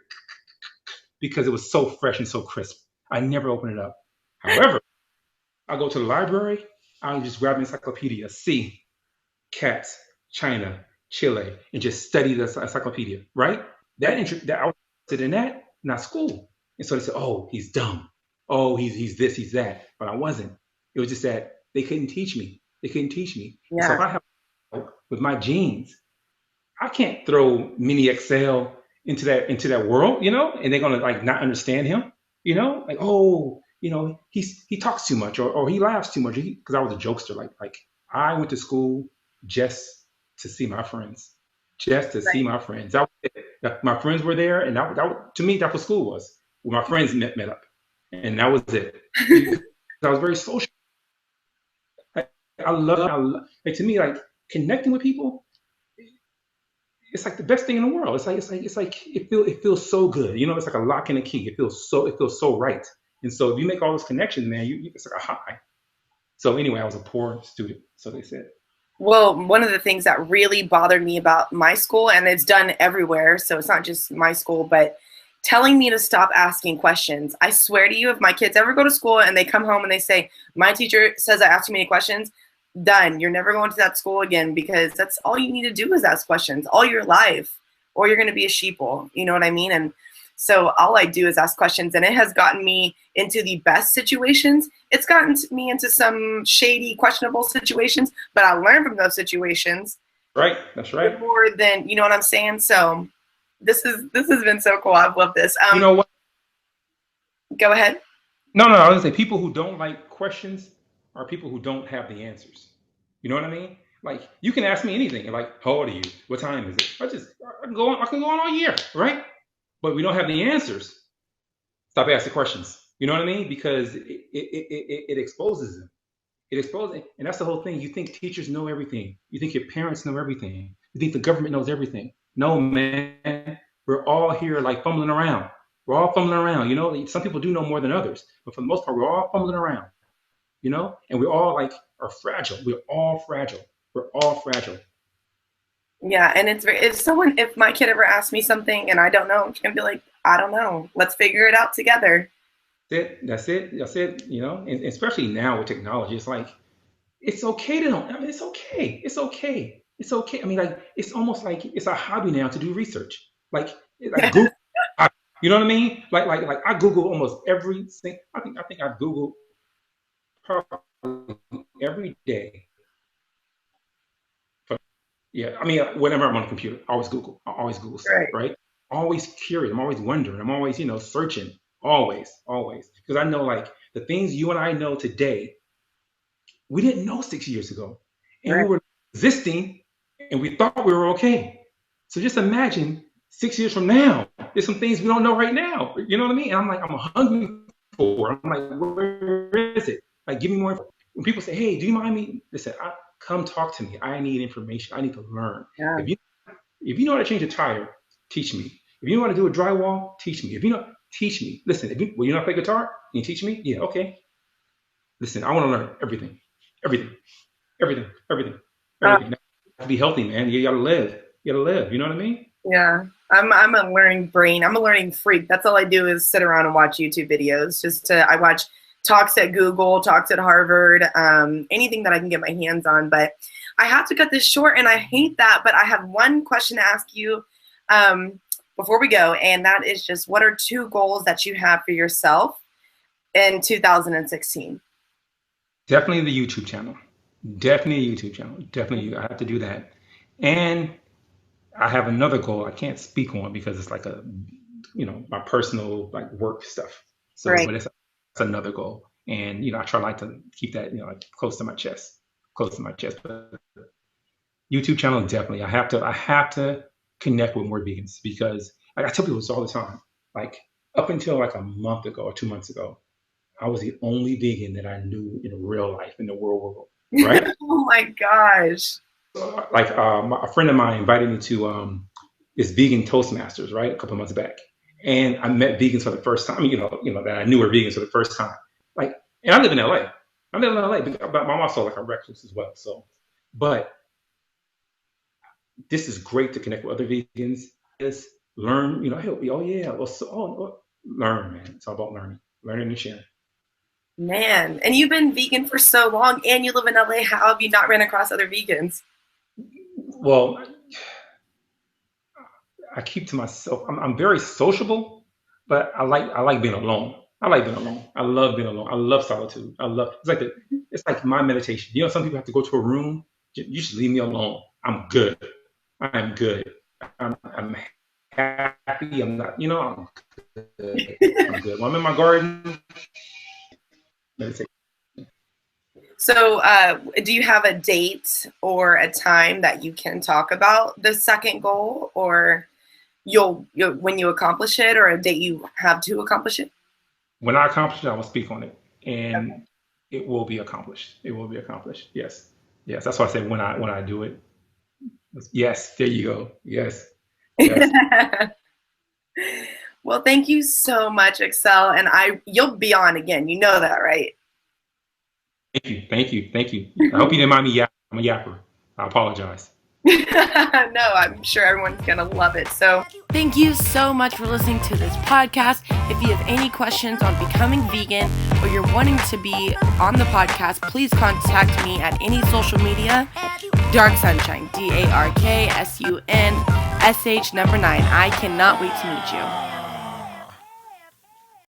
because it was so fresh and so crisp. I never open it up. However, I go to the library. I just grab an encyclopedia, see cats, China, Chile, and just study the encyclopedia. Right? That I was interested in that, not school. And so they said, "Oh, he's dumb. Oh, he's this, he's that." But I wasn't. It was just that they couldn't teach me. Yeah. So if I have with my genes, I can't throw mini Excel into that world, and they're gonna like not understand him, like, oh, he talks too much, or he laughs too much, because I was a jokester. Like I went to school just to see my friends, see my friends. My friends were there, and that to me, that's what school was. Where my friends met up. And that was it. I was very social. I love, like, to me, like, connecting with people, it's like the best thing in the world. It feels so good. It's like a lock and a key. It feels so right. And so if you make all those connections, man, it's like a high. So anyway, I was a poor student, so they said.
Well, one of the things that really bothered me about my school, and it's done everywhere, so it's not just my school, but telling me to stop asking questions. I swear to you, if my kids ever go to school and they come home and they say, my teacher says I asked too many questions, done. You're never going to that school again, because that's all you need to do is ask questions all your life, or you're going to be a sheeple. You know what I mean? And so all I do is ask questions, and it has gotten me into the best situations. It's gotten me into some shady, questionable situations, but I learned from those situations.
Right. That's right.
More than, you know what I'm saying? So this has been so cool. I've loved this.
You know what?
Go ahead.
No. I was gonna say, people who don't like questions are people who don't have the answers. You know what I mean? Like, you can ask me anything, and like, how old are you? What time is it? I can go on all year, right? But we don't have the answers. Stop asking questions. You know what I mean? Because it exposes them. It exposes, and that's the whole thing. You think teachers know everything. You think your parents know everything. You think the government knows everything. No, man, we're all here like fumbling around. We're all fumbling around. Some people do know more than others, but for the most part, we're all fumbling around. And we all like are fragile. We're all fragile. We're all fragile.
Yeah, and if my kid ever asks me something and I don't know, I'm gonna be like, I don't know. Let's figure it out together.
That's it. And especially now with technology, it's like it's okay to know. I mean, it's okay. It's okay. It's okay. I mean, like it's almost like it's a hobby now to do research. Like Google. You know what I mean? Like I Google almost everything. I think I Google probably every day. Yeah, I mean, whenever I'm on the computer, I always Google stuff, right? Always curious. I'm always wondering. I'm always, searching. Always, because I know like the things you and I know today, we didn't know 6 years ago, and we were existing, and we thought we were okay. So just imagine 6 years from now, there's some things we don't know right now. You know what I mean? And I'm hungry for. I'm like, where is it? Like, give me more info. When people say, "Hey, do you mind me?" Listen, come talk to me. I need information. I need to learn.
Yeah.
If you know how to change a tire, teach me. If you know how to do a drywall, teach me. If you know, teach me. Listen, will you know how to play guitar? Can you teach me? Yeah, okay. Listen, I want to learn everything. To be healthy, man. You gotta live. You know what I mean?
Yeah. I'm a learning brain. I'm a learning freak. That's all I do is sit around and watch YouTube videos. I watch talks at Google, talks at Harvard, anything that I can get my hands on. But I have to cut this short, and I hate that. But I have one question to ask you before we go, and that is just, what are 2 goals that you have for yourself in 2016?
Definitely the YouTube channel. Definitely, I have to do that. And I have another goal I can't speak on because it's like my personal like work stuff. So, but it's another goal, and I try like to keep that like close to my chest. But YouTube channel, definitely. I have to connect with more vegans, because like I tell people this all the time. Like up until like a month ago or 2 months ago, I was the only vegan that I knew in real life, in the real world, right?
Oh my gosh.
Like a friend of mine invited me to this vegan Toastmasters, right, a couple of months back, and I met vegans for the first time. That I knew were vegans for the first time. Like, and I live in LA. But I'm also like a recluse as well. So, but this is great to connect with other vegans. Just learn, learn, man. It's all about learning and sharing.
Man, and you've been vegan for so long, and you live in LA. How have you not ran across other vegans?
Well, I keep to myself. I'm very sociable, but I like being alone. I love being alone. I love solitude. It's like my meditation. Some people have to go to a room. You should leave me alone. I'm good. I'm good. I'm happy. I'm not. I'm good. I'm good. When I'm in my garden, meditate.
So, do you have a date or a time that you can talk about the second goal, or you'll when you accomplish it, or a date you have to accomplish it?
When I accomplish it, I will speak on it, and it will be accomplished. It will be accomplished. Yes. That's why I say when I do it. Yes. There you go. Yes.
Well, thank you so much, Excel, and you'll be on again. You know that, right?
Thank you. I hope you didn't mind me yapping. I'm a yapper. I apologize.
No, I'm sure everyone's going to love it. So thank you so much for listening to this podcast. If you have any questions on becoming vegan, or you're wanting to be on the podcast, please contact me at any social media. Dark Sunshine, DARKSUNSH 9. I cannot wait to meet you.